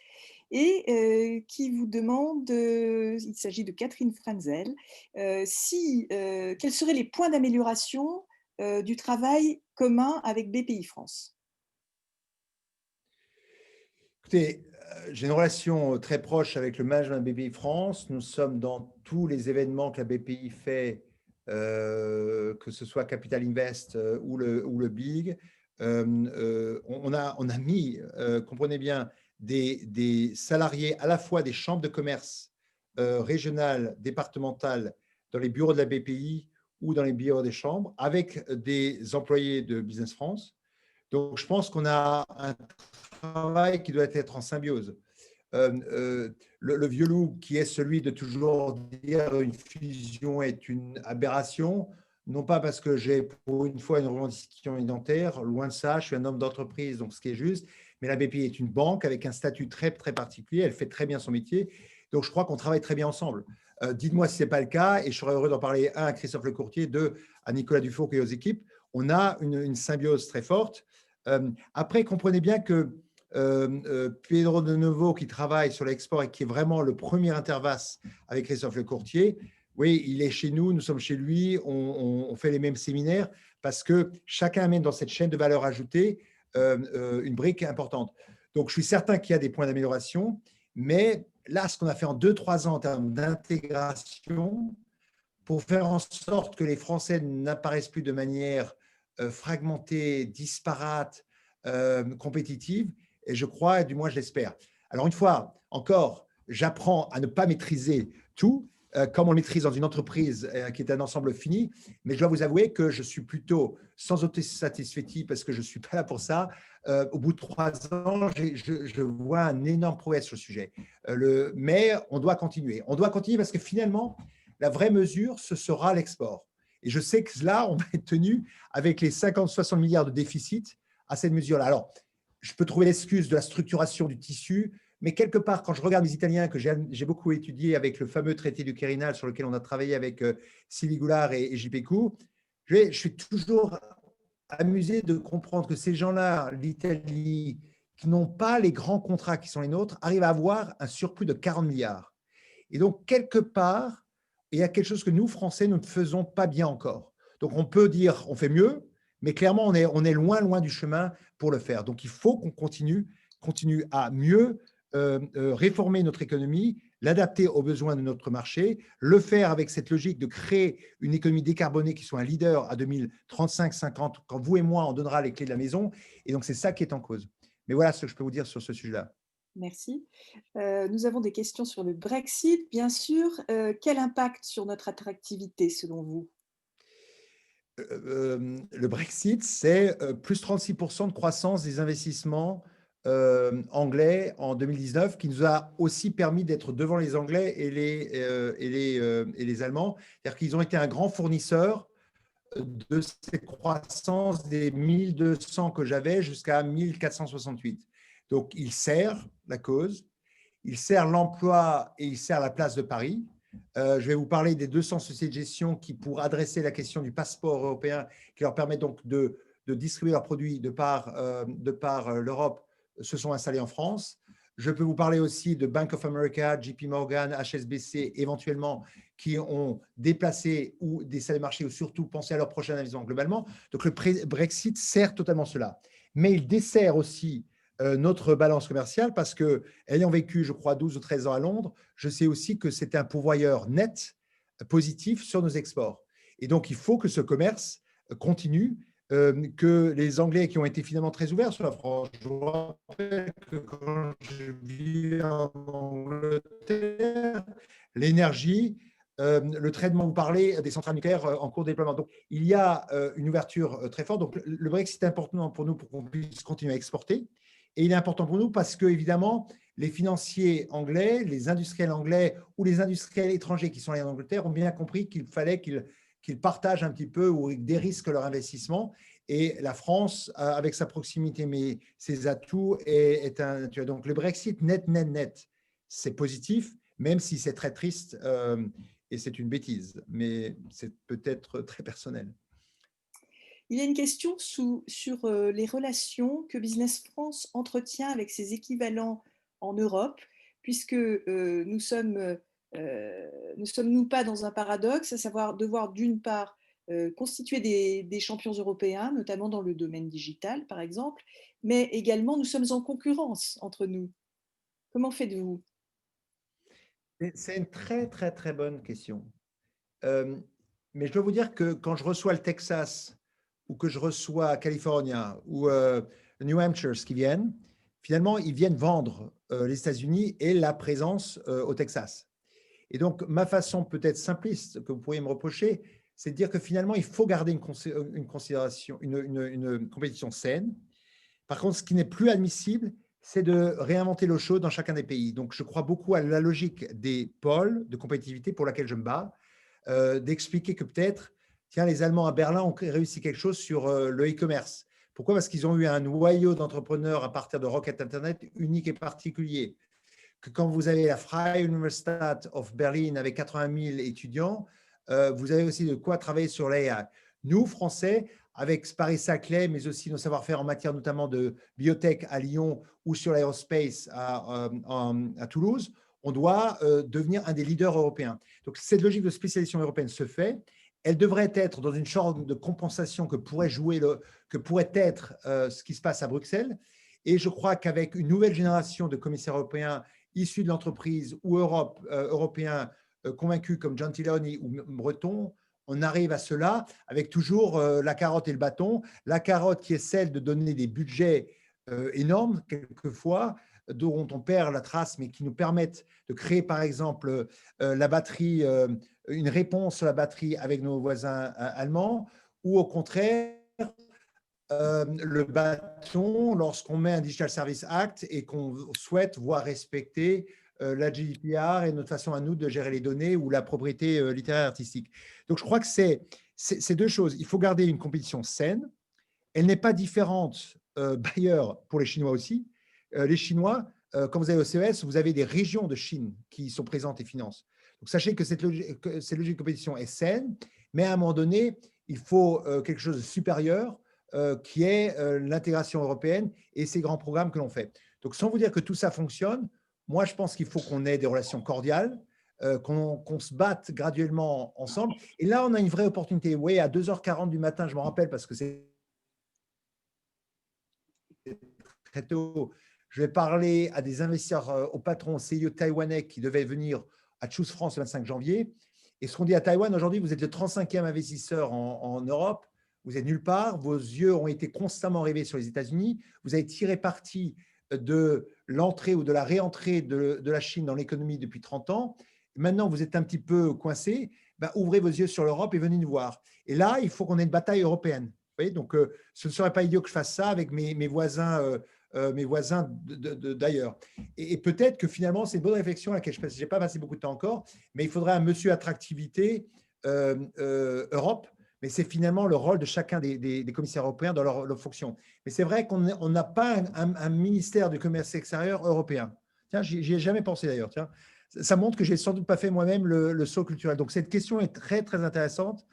et qui vous demande, il s'agit de Catherine Franzel, quels seraient les points d'amélioration du travail commun avec BPI France? Écoutez, j'ai une relation très proche avec le management de BPI France. Nous sommes dans tous les événements que la BPI fait, que ce soit Capital Invest ou le BIG. On a mis, comprenez bien, des salariés à la fois des chambres de commerce régionales, départementales, dans les bureaux de la BPI ou dans les bureaux des chambres, avec des employés de Business France. Donc, je pense qu'on a un travail qui doit être en symbiose. Le vieux loup qui est celui de toujours dire une fusion est une aberration, non pas parce que j'ai pour une fois une revendication identitaire, loin de ça, je suis un homme d'entreprise, donc ce qui est juste, mais la BPI est une banque avec un statut très, très particulier, elle fait très bien son métier, donc je crois qu'on travaille très bien ensemble. Dites-moi si ce n'est pas le cas, et je serais heureux d'en parler, un, à Christophe Lecourtier, deux, à Nicolas Dufour et aux équipes. On a une symbiose très forte. Après, comprenez bien que Pedro de Novo, qui travaille sur l'export et qui est vraiment le premier interface avec Christophe Lecourtier, oui, il est chez nous, nous sommes chez lui, on fait les mêmes séminaires parce que chacun amène dans cette chaîne de valeur ajoutée une brique importante. Donc, je suis certain qu'il y a des points d'amélioration, mais là, ce qu'on a fait en 2-3 ans en termes d'intégration, pour faire en sorte que les Français n'apparaissent plus de manière fragmentée, disparate, compétitive, et je crois, et du moins je l'espère. Alors une fois encore, j'apprends à ne pas maîtriser tout, comme on maîtrise dans une entreprise qui est un ensemble fini, mais je dois vous avouer que je suis plutôt sans autosatisfaitie parce que je ne suis pas là pour ça. Au bout de 3 ans, je vois un énorme progrès sur le sujet. Mais on doit continuer. On doit continuer parce que finalement, la vraie mesure, ce sera l'export. Et je sais que là, on va être tenu avec les 50-60 milliards de déficit à cette mesure-là. Alors, je peux trouver l'excuse de la structuration du tissu, mais quelque part, quand je regarde les Italiens, que j'ai beaucoup étudié avec le fameux traité du Quirinal sur lequel on a travaillé avec Sylvie Goulard et JP Coup, je suis toujours amusé de comprendre que ces gens-là, l'Italie, qui n'ont pas les grands contrats qui sont les nôtres, arrivent à avoir un surplus de 40 milliards. Et donc, quelque part, il y a quelque chose que nous, Français, nous ne faisons pas bien encore. Donc, on peut dire on fait mieux, mais clairement, on est loin, loin du chemin pour le faire. Donc, il faut qu'on continue à mieux réformer notre économie, l'adapter aux besoins de notre marché, le faire avec cette logique de créer une économie décarbonée qui soit un leader à 2035-50, quand vous et moi, on donnera les clés de la maison. Et donc, c'est ça qui est en cause. Mais voilà ce que je peux vous dire sur ce sujet-là. Merci. Nous avons des questions sur le Brexit, bien sûr. Quel impact sur notre attractivité, selon vous? Le Brexit, c'est plus 36% de croissance des investissements anglais en 2019, qui nous a aussi permis d'être devant les Anglais et les Allemands. C'est-à-dire qu'ils ont été un grand fournisseur de cette croissance des 1200 que j'avais jusqu'à 1468. Donc, il sert la cause, il sert l'emploi et il sert la place de Paris. Je vais vous parler des 200 sociétés de gestion qui, pour adresser la question du passeport européen, qui leur permet donc de distribuer leurs produits de par l'Europe, se sont installés en France. Je peux vous parler aussi de Bank of America, JP Morgan, HSBC, éventuellement, qui ont déplacé ou des salles de marché ou surtout pensé à leur prochain investissement globalement. Donc, le Brexit sert totalement cela. Mais il dessert aussi notre balance commerciale parce que, ayant vécu, je crois, 12 ou 13 ans à Londres, je sais aussi que c'est un pourvoyeur net positif sur nos exports. Et donc, il faut que ce commerce continue, que les Anglais qui ont été finalement très ouverts sur la France. Je vous rappelle que quand je vis en Angleterre, l'énergie, le traitement, vous parlez des centrales nucléaires en cours de déploiement. Donc, il y a une ouverture très forte. Donc, le Brexit est important pour nous pour qu'on puisse continuer à exporter. Et il est important pour nous parce que, évidemment, les financiers anglais, les industriels anglais ou les industriels étrangers qui sont allés en Angleterre ont bien compris qu'il fallait qu'ils partagent un petit peu ou dérisquent leur investissement. Et la France, avec sa proximité, mais ses atouts, est un. Donc, le Brexit, net, c'est positif, même si c'est très triste et c'est une bêtise. Mais c'est peut-être très personnel. Il y a une question sur les relations que Business France entretient avec ses équivalents en Europe, puisque nous sommes nous pas dans un paradoxe, à savoir devoir d'une part constituer des champions européens, notamment dans le domaine digital par exemple, mais également nous sommes en concurrence entre nous. Comment faites-vous? C'est une très, très, très bonne question. Mais je dois vous dire que quand je reçois le Texas ou que je reçois California ou le New Hampshire qui viennent, finalement, ils viennent vendre les États-Unis et la présence au Texas. Et donc, ma façon peut-être simpliste que vous pourriez me reprocher, c'est de dire que finalement, il faut garder une considération, une compétition saine. Par contre, ce qui n'est plus admissible, c'est de réinventer l'eau chaude dans chacun des pays. Donc, je crois beaucoup à la logique des pôles de compétitivité pour laquelle je me bats, d'expliquer que peut-être, tiens, les Allemands à Berlin ont réussi quelque chose sur le e-commerce. Pourquoi? Parce qu'ils ont eu un noyau d'entrepreneurs à partir de Rocket Internet unique et particulier. Que quand vous avez la Freie Universität of Berlin avec 80 000 étudiants, vous avez aussi de quoi travailler sur l'AI. Nous, Français, avec Paris-Saclay, mais aussi nos savoir-faire en matière notamment de biotech à Lyon ou sur l'aérospace à Toulouse, on doit devenir un des leaders européens. Donc, cette logique de spécialisation européenne se fait. Elle devrait être dans une sorte de compensation que pourrait être ce qui se passe à Bruxelles. Et je crois qu'avec une nouvelle génération de commissaires européens issus de l'entreprise ou européens convaincus comme Gentiloni ou Breton, on arrive à cela avec toujours la carotte et le bâton. La carotte qui est celle de donner des budgets énormes, quelquefois, dont on perd la trace, mais qui nous permettent de créer, par exemple, la batterie, une réponse à la batterie avec nos voisins allemands, ou au contraire, le bâton lorsqu'on met un Digital Service Act et qu'on souhaite voir respecter la GDPR et notre façon à nous de gérer les données ou la propriété littéraire artistique. Donc, je crois que c'est c'est deux choses. Il faut garder une compétition saine. Elle n'est pas différente d'ailleurs pour les Chinois aussi. Les Chinois, quand vous avez au CES, vous avez des régions de Chine qui sont présentes et financent. Donc, sachez que cette logique de compétition est saine, mais à un moment donné, il faut quelque chose de supérieur qui est l'intégration européenne et ces grands programmes que l'on fait. Donc, sans vous dire que tout ça fonctionne, moi, je pense qu'il faut qu'on ait des relations cordiales, qu'on se batte graduellement ensemble. Et là, on a une vraie opportunité. Oui, à 2h40 du matin, je m'en rappelle parce que c'est très tôt, je vais parler à des investisseurs, au patron CEO taïwanais qui devait venir à Choose France le 25 janvier. Et ce qu'on dit à Taïwan aujourd'hui, vous êtes le 35e investisseur en Europe, vous êtes nulle part, vos yeux ont été constamment rivés sur les États-Unis, vous avez tiré parti de l'entrée ou de la réentrée de la Chine dans l'économie depuis 30 ans. Maintenant, vous êtes un petit peu coincé, ben, ouvrez vos yeux sur l'Europe et venez nous voir. Et là, il faut qu'on ait une bataille européenne. Vous voyez, donc, ce ne serait pas idiot que je fasse ça avec mes voisins d'ailleurs. Et peut-être que finalement, c'est une bonne réflexion à laquelle je n'ai pas passé beaucoup de temps encore, mais il faudrait un monsieur attractivité Europe, mais c'est finalement le rôle de chacun des commissaires européens dans leur fonction. Mais c'est vrai qu'on n'a pas un ministère du commerce extérieur européen. Tiens, j'y ai jamais pensé d'ailleurs. Tiens, ça montre que je n'ai sans doute pas fait moi-même le saut culturel. Donc, cette question est très, très intéressante.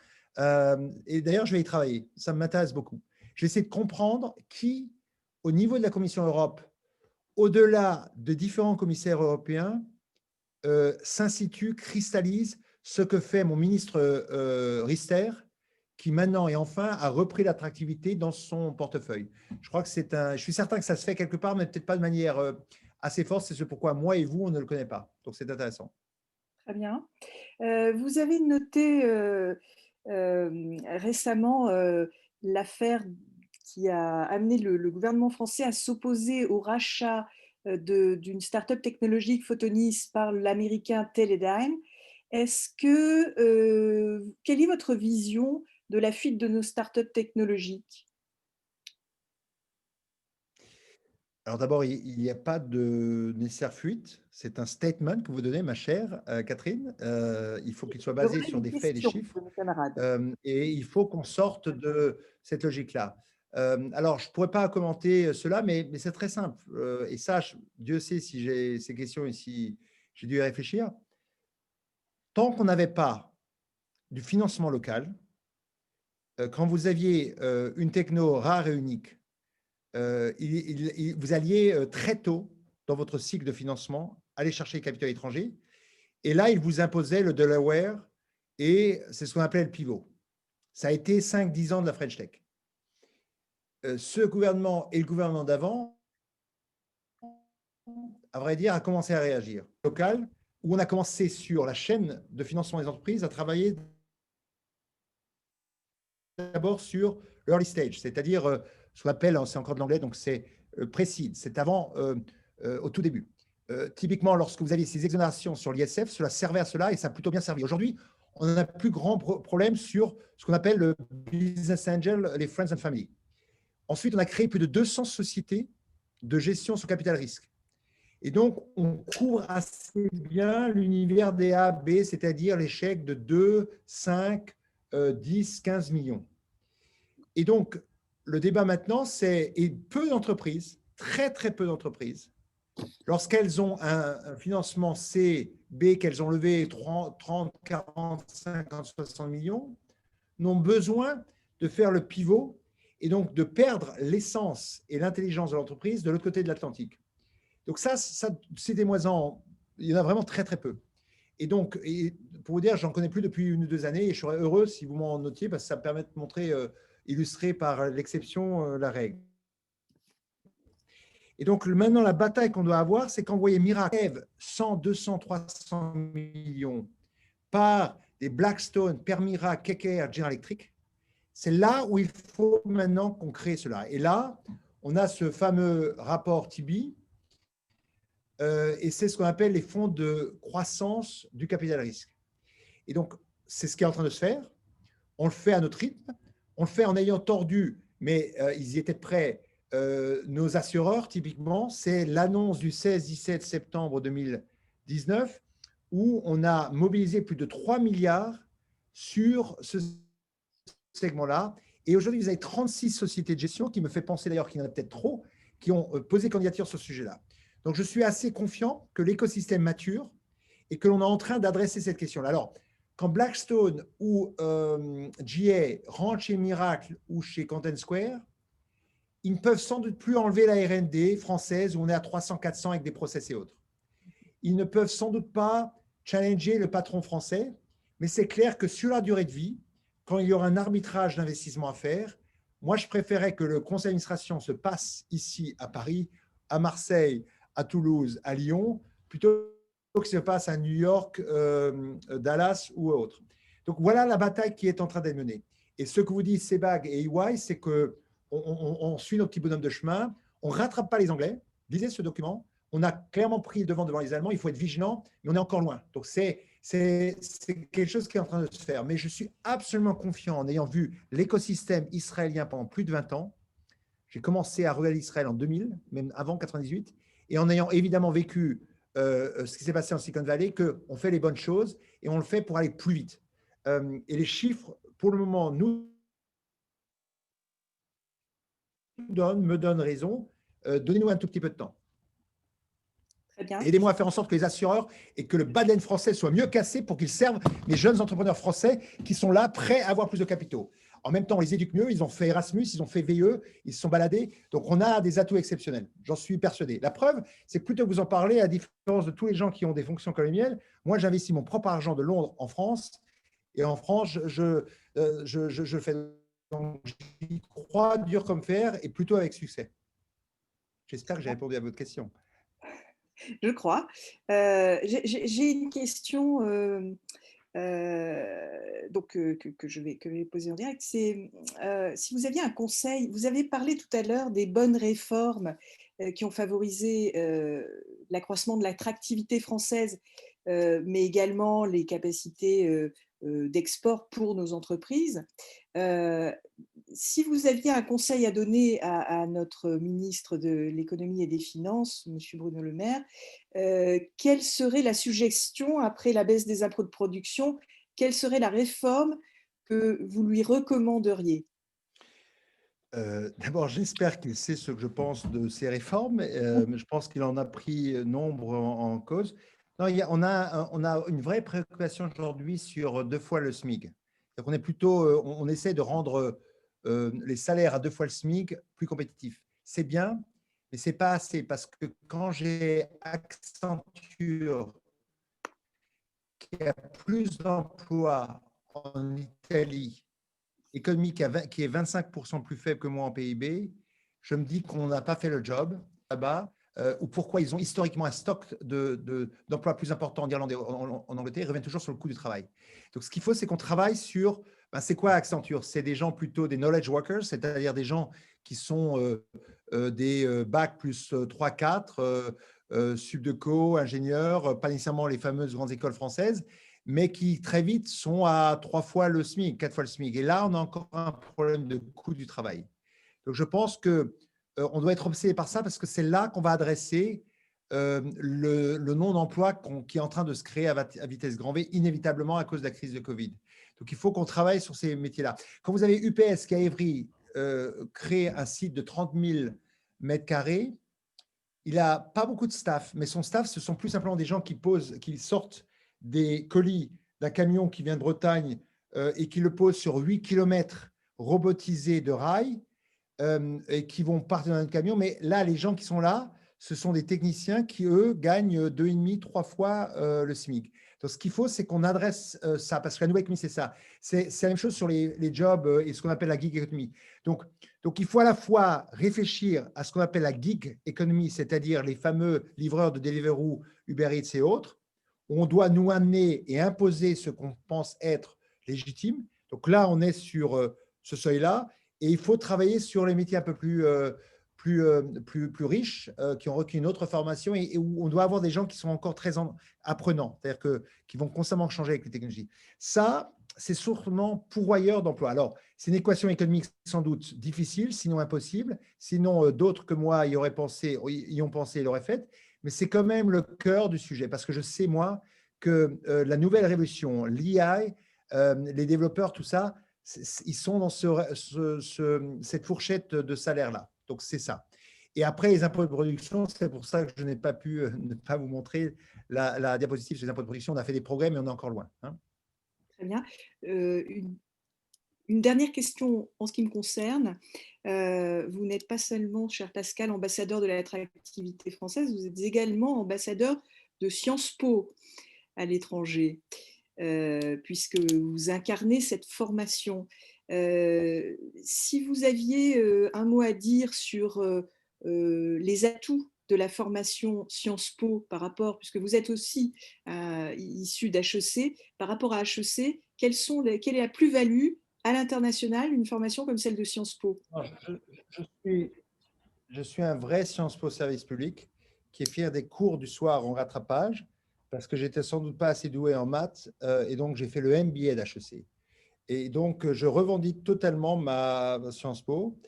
Et d'ailleurs, je vais y travailler. Ça m'intéresse beaucoup. Je vais essayer de comprendre qui, au niveau de la Commission Europe, au-delà de différents commissaires européens, s'institue, cristallise ce que fait mon ministre Riester, qui maintenant et enfin a repris l'attractivité dans son portefeuille. Je crois que je suis certain que ça se fait quelque part, mais peut-être pas de manière assez forte. C'est ce pourquoi moi et vous, on ne le connaît pas. Donc, c'est intéressant. Très bien. Vous avez noté récemment l'affaire qui a amené le gouvernement français à s'opposer au rachat d'une start-up technologique Photonis par l'américain Teledyne. Quelle est votre vision de la fuite de nos start-up technologiques? Alors d'abord, il n'y a pas de nécessaire fuite. C'est un statement que vous donnez, ma chère Catherine. Il faut qu'il soit basé sur des faits et des chiffres. Et il faut qu'on sorte de cette logique-là. Alors, je ne pourrais pas commenter cela, mais c'est très simple. Et ça, Dieu sait si j'ai ces questions et si j'ai dû y réfléchir. Tant qu'on n'avait pas du financement local, quand vous aviez une techno rare et unique, vous alliez très tôt dans votre cycle de financement aller chercher les capitaux étrangers. Et là, il vous imposait le Delaware et c'est ce qu'on appelait le pivot. Ça a été 5-10 ans de la French Tech. Ce gouvernement et le gouvernement d'avant, à vrai dire, a commencé à réagir. Local, où on a commencé sur la chaîne de financement des entreprises à travailler d'abord sur l'early stage, c'est-à-dire ce qu'on appelle, c'est encore de l'anglais, donc c'est pre-seed, c'est avant, au tout début. Typiquement, lorsque vous aviez ces exonérations sur l'ISF, cela servait à cela et ça a plutôt bien servi. Aujourd'hui, on a un plus grand problème sur ce qu'on appelle le business angel, les friends and family. Ensuite, on a créé plus de 200 sociétés de gestion sur capital risque. Et donc, on couvre assez bien l'univers des A, B, c'est-à-dire les chèques de 2, 5, 10, 15 millions. Et donc, le débat maintenant, c'est, et peu d'entreprises, très, très peu d'entreprises, lorsqu'elles ont un financement C, B, qu'elles ont levé 30, 40, 50, 60 millions, n'ont besoin de faire le pivot et donc de perdre l'essence et l'intelligence de l'entreprise de l'autre côté de l'Atlantique. Donc ça c'est des moisons, il y en a vraiment très, très peu. Et donc, pour vous dire, j'en connais plus depuis 1 ou 2 années et je serais heureux si vous m'en notiez parce que ça me permet de montrer, illustrer par l'exception la règle. Et donc, maintenant, la bataille qu'on doit avoir, c'est qu'envoyer Miracle 100, 200, 300 millions par des Blackstone, Permira, KKR, General Electric, c'est là où il faut maintenant qu'on crée cela. Et là, on a ce fameux rapport Tibi, et c'est ce qu'on appelle les fonds de croissance du capital risque. Et donc, c'est ce qui est en train de se faire. On le fait à notre rythme. On le fait en ayant tordu, mais ils y étaient prêts, nos assureurs, typiquement. C'est l'annonce du 16-17 septembre 2019 où on a mobilisé plus de 3 milliards sur ce segment-là. Et aujourd'hui, vous avez 36 sociétés de gestion, qui me fait penser d'ailleurs qu'il y en a peut-être trop, qui ont posé candidature sur ce sujet-là. Donc, je suis assez confiant que l'écosystème mature et que l'on est en train d'adresser cette question-là. Alors, quand Blackstone ou GA rentrent chez Miracle ou chez Content Square, ils ne peuvent sans doute plus enlever la R&D française où on est à 300-400 avec des process et autres. Ils ne peuvent sans doute pas challenger le patron français, mais c'est clair que sur la durée de vie, quand il y aura un arbitrage d'investissement à faire, moi, je préférais que le conseil d'administration se passe ici à Paris, à Marseille, à Toulouse, à Lyon, plutôt que se passe à New York, Dallas ou autre. Donc, voilà la bataille qui est en train d'être menée. Et ce que vous dites, Sebag et EY, c'est qu'on suit nos petits bonhommes de chemin, on ne rattrape pas les Anglais. Lisez ce document. On a clairement pris le devant les Allemands. Il faut être vigilant, mais on est encore loin. Donc, c'est quelque chose qui est en train de se faire. Mais je suis absolument confiant en ayant vu l'écosystème israélien pendant plus de 20 ans. J'ai commencé à regarder Israël en 2000, même avant 98, et en ayant évidemment vécu ce qui s'est passé en Silicon Valley, qu'on fait les bonnes choses et on le fait pour aller plus vite. Et les chiffres, pour le moment, me donnent raison. Donnez-nous un tout petit peu de temps. Très bien. Aidez-moi à faire en sorte que les assureurs et que le bas de laine français soit mieux cassé pour qu'ils servent les jeunes entrepreneurs français qui sont là, prêts à avoir plus de capitaux. En même temps, on les éduque mieux. Ils ont fait Erasmus, ils ont fait VE, ils se sont baladés. Donc, on a des atouts exceptionnels. J'en suis persuadé. La preuve, c'est que plutôt que vous en parler, à différence de tous les gens qui ont des fonctions comme les miennes, moi, j'investis mon propre argent de Londres en France. Et en France, je fais. Donc, j'y crois dur comme fer et plutôt avec succès. J'espère que j'ai répondu à votre question. Je crois. J'ai une question que je vais poser en direct. C'est si vous aviez un conseil, vous avez parlé tout à l'heure des bonnes réformes qui ont favorisé l'accroissement de l'attractivité française, mais également les capacités d'export pour nos entreprises. Si vous aviez un conseil à donner à notre ministre de l'économie et des finances, M. Bruno Le Maire, quelle serait la suggestion après la baisse des impôts de production? Quelle serait la réforme que vous lui recommanderiez? D'abord, j'espère qu'il sait ce que je pense de ces réformes. Je pense qu'il en a pris nombre en cause. Non, on a une vraie préoccupation aujourd'hui sur 2 fois le SMIC. Donc on est plutôt, on essaie de rendre les salaires à 2 fois le SMIC plus compétitifs. C'est bien, mais ce n'est pas assez parce que quand j'ai Accenture qui a plus d'emplois en Italie, économie qui est 25% plus faible que moi en PIB, je me dis qu'on n'a pas fait le job là-bas, ou pourquoi ils ont historiquement un stock d'emplois plus important en Irlande et en Angleterre, ils reviennent toujours sur le coût du travail. Donc, ce qu'il faut, c'est qu'on travaille sur, c'est quoi Accenture? C'est des gens plutôt des knowledge workers, c'est-à-dire des gens qui sont des bacs plus 3-4, subdeco, ingénieurs, pas nécessairement les fameuses grandes écoles françaises, mais qui très vite sont à 3 fois le SMIC, 4 fois le SMIC. Et là, on a encore un problème de coût du travail. Donc, je pense qu'on doit être obsédé par ça parce que c'est là qu'on va adresser le non-emploi qui est en train de se créer à vitesse grand V, inévitablement à cause de la crise de Covid. Donc, il faut qu'on travaille sur ces métiers-là. Quand vous avez UPS qui, à Évry, crée un site de 30 000 mètres carrés, il n'a pas beaucoup de staff, mais son staff, ce sont plus simplement des gens qui sortent des colis d'un camion qui vient de Bretagne et qui le posent sur 8 km robotisés de rails et qui vont partir dans un camion. Mais là, les gens qui sont là, ce sont des techniciens qui, eux, gagnent 2,5-3 fois le SMIC. Donc, ce qu'il faut, c'est qu'on adresse ça, parce que la nouvelle économie, c'est ça. C'est la même chose sur les jobs et ce qu'on appelle la gig economy. Donc, il faut à la fois réfléchir à ce qu'on appelle la gig economy, c'est-à-dire les fameux livreurs de Deliveroo, Uber Eats et autres, où on doit nous amener et imposer ce qu'on pense être légitime. Donc là, on est sur ce seuil-là, et il faut travailler sur les métiers un peu plus riches, qui ont requis une autre formation et où on doit avoir des gens qui sont encore très apprenants, c'est-à-dire qui vont constamment changer avec les technologies. Ça, c'est sûrement pourvoyeur d'emplois. Alors, c'est une équation économique sans doute difficile, sinon impossible. Sinon, d'autres que moi y ont pensé et l'auraient faite. Mais c'est quand même le cœur du sujet, parce que je sais, moi, que la nouvelle révolution, l'IA, les développeurs, tout ça, ils sont dans cette fourchette de salaire-là. Donc, c'est ça. Et après, les impôts de production, c'est pour ça que je n'ai pas pu ne pas vous montrer la diapositive sur les impôts de production. On a fait des progrès, mais on est encore loin. Hein. Très bien. Une dernière question en ce qui me concerne. Vous n'êtes pas seulement, cher Pascal, ambassadeur de l'attractivité française, vous êtes également ambassadeur de Sciences Po à l'étranger, puisque vous incarnez cette formation. Si vous aviez un mot à dire sur les atouts de la formation Sciences Po par rapport, puisque vous êtes aussi issu d'HEC, par rapport à HEC, quelle est la plus-value à l'international, une formation comme celle de Sciences Po? Je suis un vrai Sciences Po service public qui est fier des cours du soir en rattrapage parce que j'étais sans doute pas assez doué en maths et donc j'ai fait le MBA d'HEC. Et donc, je revendique totalement ma Sciences Po.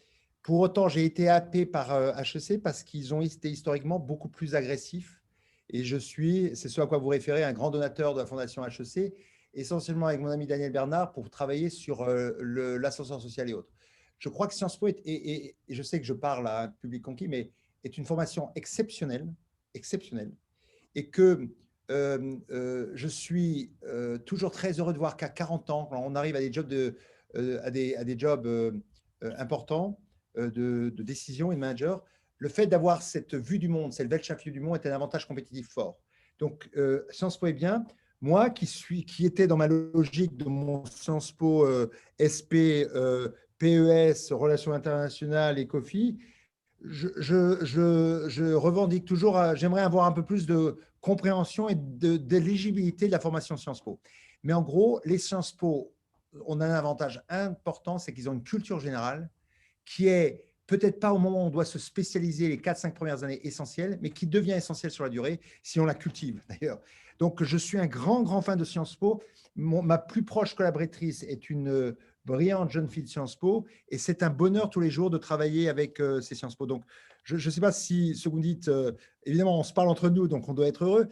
Pour autant, j'ai été happé par HEC parce qu'ils ont été historiquement beaucoup plus agressifs. Et c'est ce à quoi vous référez, un grand donateur de la Fondation HEC, essentiellement avec mon ami Daniel Bernard pour travailler sur l'ascenseur social et autres. Je crois que Sciences Po et je sais que je parle à un public conquis, mais est une formation exceptionnelle, exceptionnelle, et que je suis toujours très heureux de voir qu'à 40 ans, quand on arrive à des jobs, à des jobs importants de décision et de manager, le fait d'avoir cette vue du monde, cette Weltschaftsvue du monde est un avantage compétitif fort. Donc, Sciences Po est bien. Moi, qui était dans ma logique de mon Sciences Po SP, PES, Relations internationales et COFI, je revendique toujours, j'aimerais avoir un peu plus de compréhension et d'éligibilité de la formation Sciences Po. Mais en gros, les Sciences Po, on a un avantage important, c'est qu'ils ont une culture générale qui est peut-être pas au moment où on doit se spécialiser les 4-5 premières années essentielles, mais qui devient essentielle sur la durée si on la cultive d'ailleurs. Donc, je suis un grand, grand fan de Sciences Po. Ma plus proche collaboratrice est une brillante jeune fille de Sciences Po et c'est un bonheur tous les jours de travailler avec ces Sciences Po. Donc, je ne sais pas si ce que vous dites, évidemment, on se parle entre nous, donc on doit être heureux.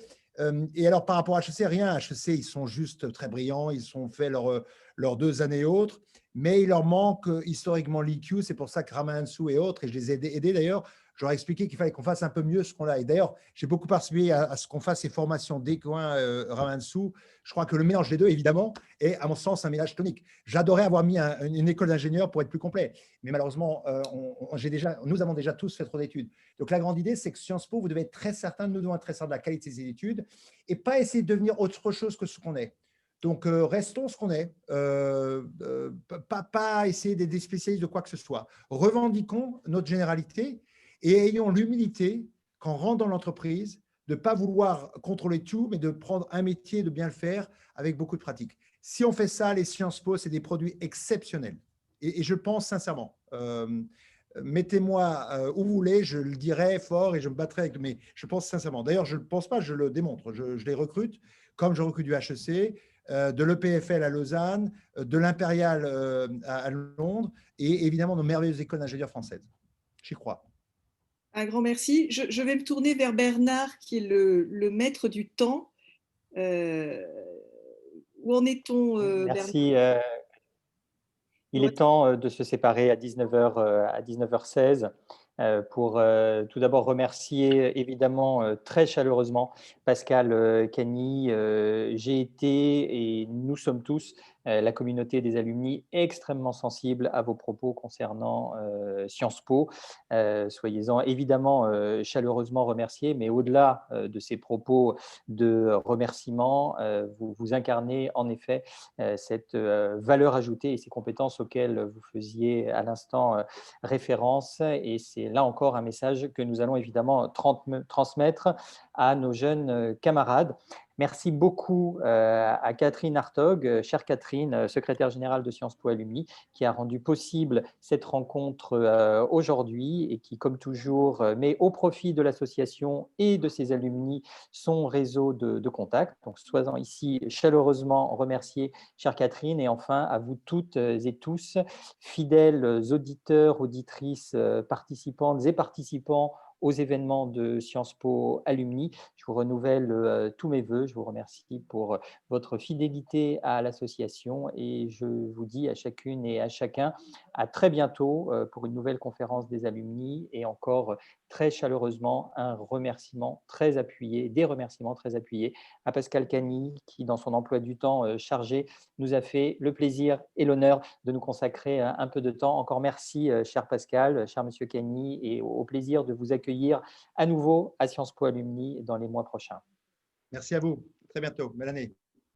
Et alors, par rapport à HEC, rien. HEC, ils sont juste très brillants, ils ont fait leurs 2 années autres, mais il leur manque historiquement l'EQ. C'est pour ça que Ramansou et autres, et je les ai aidés d'ailleurs, je leur ai expliqué qu'il fallait qu'on fasse un peu mieux ce qu'on a. Et d'ailleurs, j'ai beaucoup participé à ce qu'on fasse ces formations d'Ecoin Ramansou. Je crois que le mélange des deux, évidemment, est, à mon sens, un mélange tonique. J'adorais avoir mis une école d'ingénieur pour être plus complet. Mais malheureusement, nous avons déjà tous fait trop d'études. Donc, la grande idée, c'est que Sciences Po, vous devez être très certain, nous devons être très certains de la qualité de ces études et pas essayer de devenir autre chose que ce qu'on est. Donc, restons ce qu'on est, pas essayer d'être des spécialistes de quoi que ce soit. Revendiquons notre généralité et ayons l'humilité, quand on rentre dans l'entreprise, de ne pas vouloir contrôler tout, mais de prendre un métier, de bien le faire avec beaucoup de pratique. Si on fait ça, les Sciences Po, c'est des produits exceptionnels. Et je pense sincèrement, mettez-moi où vous voulez, je le dirai fort et je me battrai avec, mais je pense sincèrement. D'ailleurs, je ne pense pas, je le démontre. Je les recrute, comme je recrute du HEC, de l'EPFL à Lausanne, de l'Impérial à Londres et évidemment nos merveilleuses écoles d'ingénieurs françaises. J'y crois. Un grand merci. Je vais me tourner vers Bernard, qui est le maître du temps. Où en est-on, Bernard? Merci. Il est temps de se séparer à 19h16 pour tout d'abord remercier évidemment très chaleureusement Pascal Cagny. J'ai été et nous sommes tous la communauté des alumni extrêmement sensible à vos propos concernant Sciences Po. Soyez-en évidemment chaleureusement remerciés, mais au-delà de ces propos de remerciements, vous incarnez en effet cette valeur ajoutée et ces compétences auxquelles vous faisiez à l'instant référence. Et c'est là encore un message que nous allons évidemment transmettre à nos jeunes camarades. Merci beaucoup à Catherine Hartog, chère Catherine, secrétaire générale de Sciences Po Alumni, qui a rendu possible cette rencontre aujourd'hui et qui, comme toujours, met au profit de l'association et de ses alumni son réseau de contacts. Donc, soyez ici chaleureusement remerciés, chère Catherine, et enfin à vous toutes et tous, fidèles auditeurs, auditrices, participantes et participants aux événements de Sciences Po Alumni. Je vous renouvelle tous mes voeux. Je vous remercie pour votre fidélité à l'association et je vous dis à chacune et à chacun à très bientôt pour une nouvelle conférence des alumni et encore très chaleureusement un remerciement très appuyé, des remerciements très appuyés à Pascal Cagny qui, dans son emploi du temps chargé, nous a fait le plaisir et l'honneur de nous consacrer un peu de temps. Encore merci, cher Pascal, cher Monsieur Cagny, et au plaisir de vous accueillir à nouveau à Sciences Po Alumni dans les mois prochains. Merci à vous. Très bientôt. Belle année.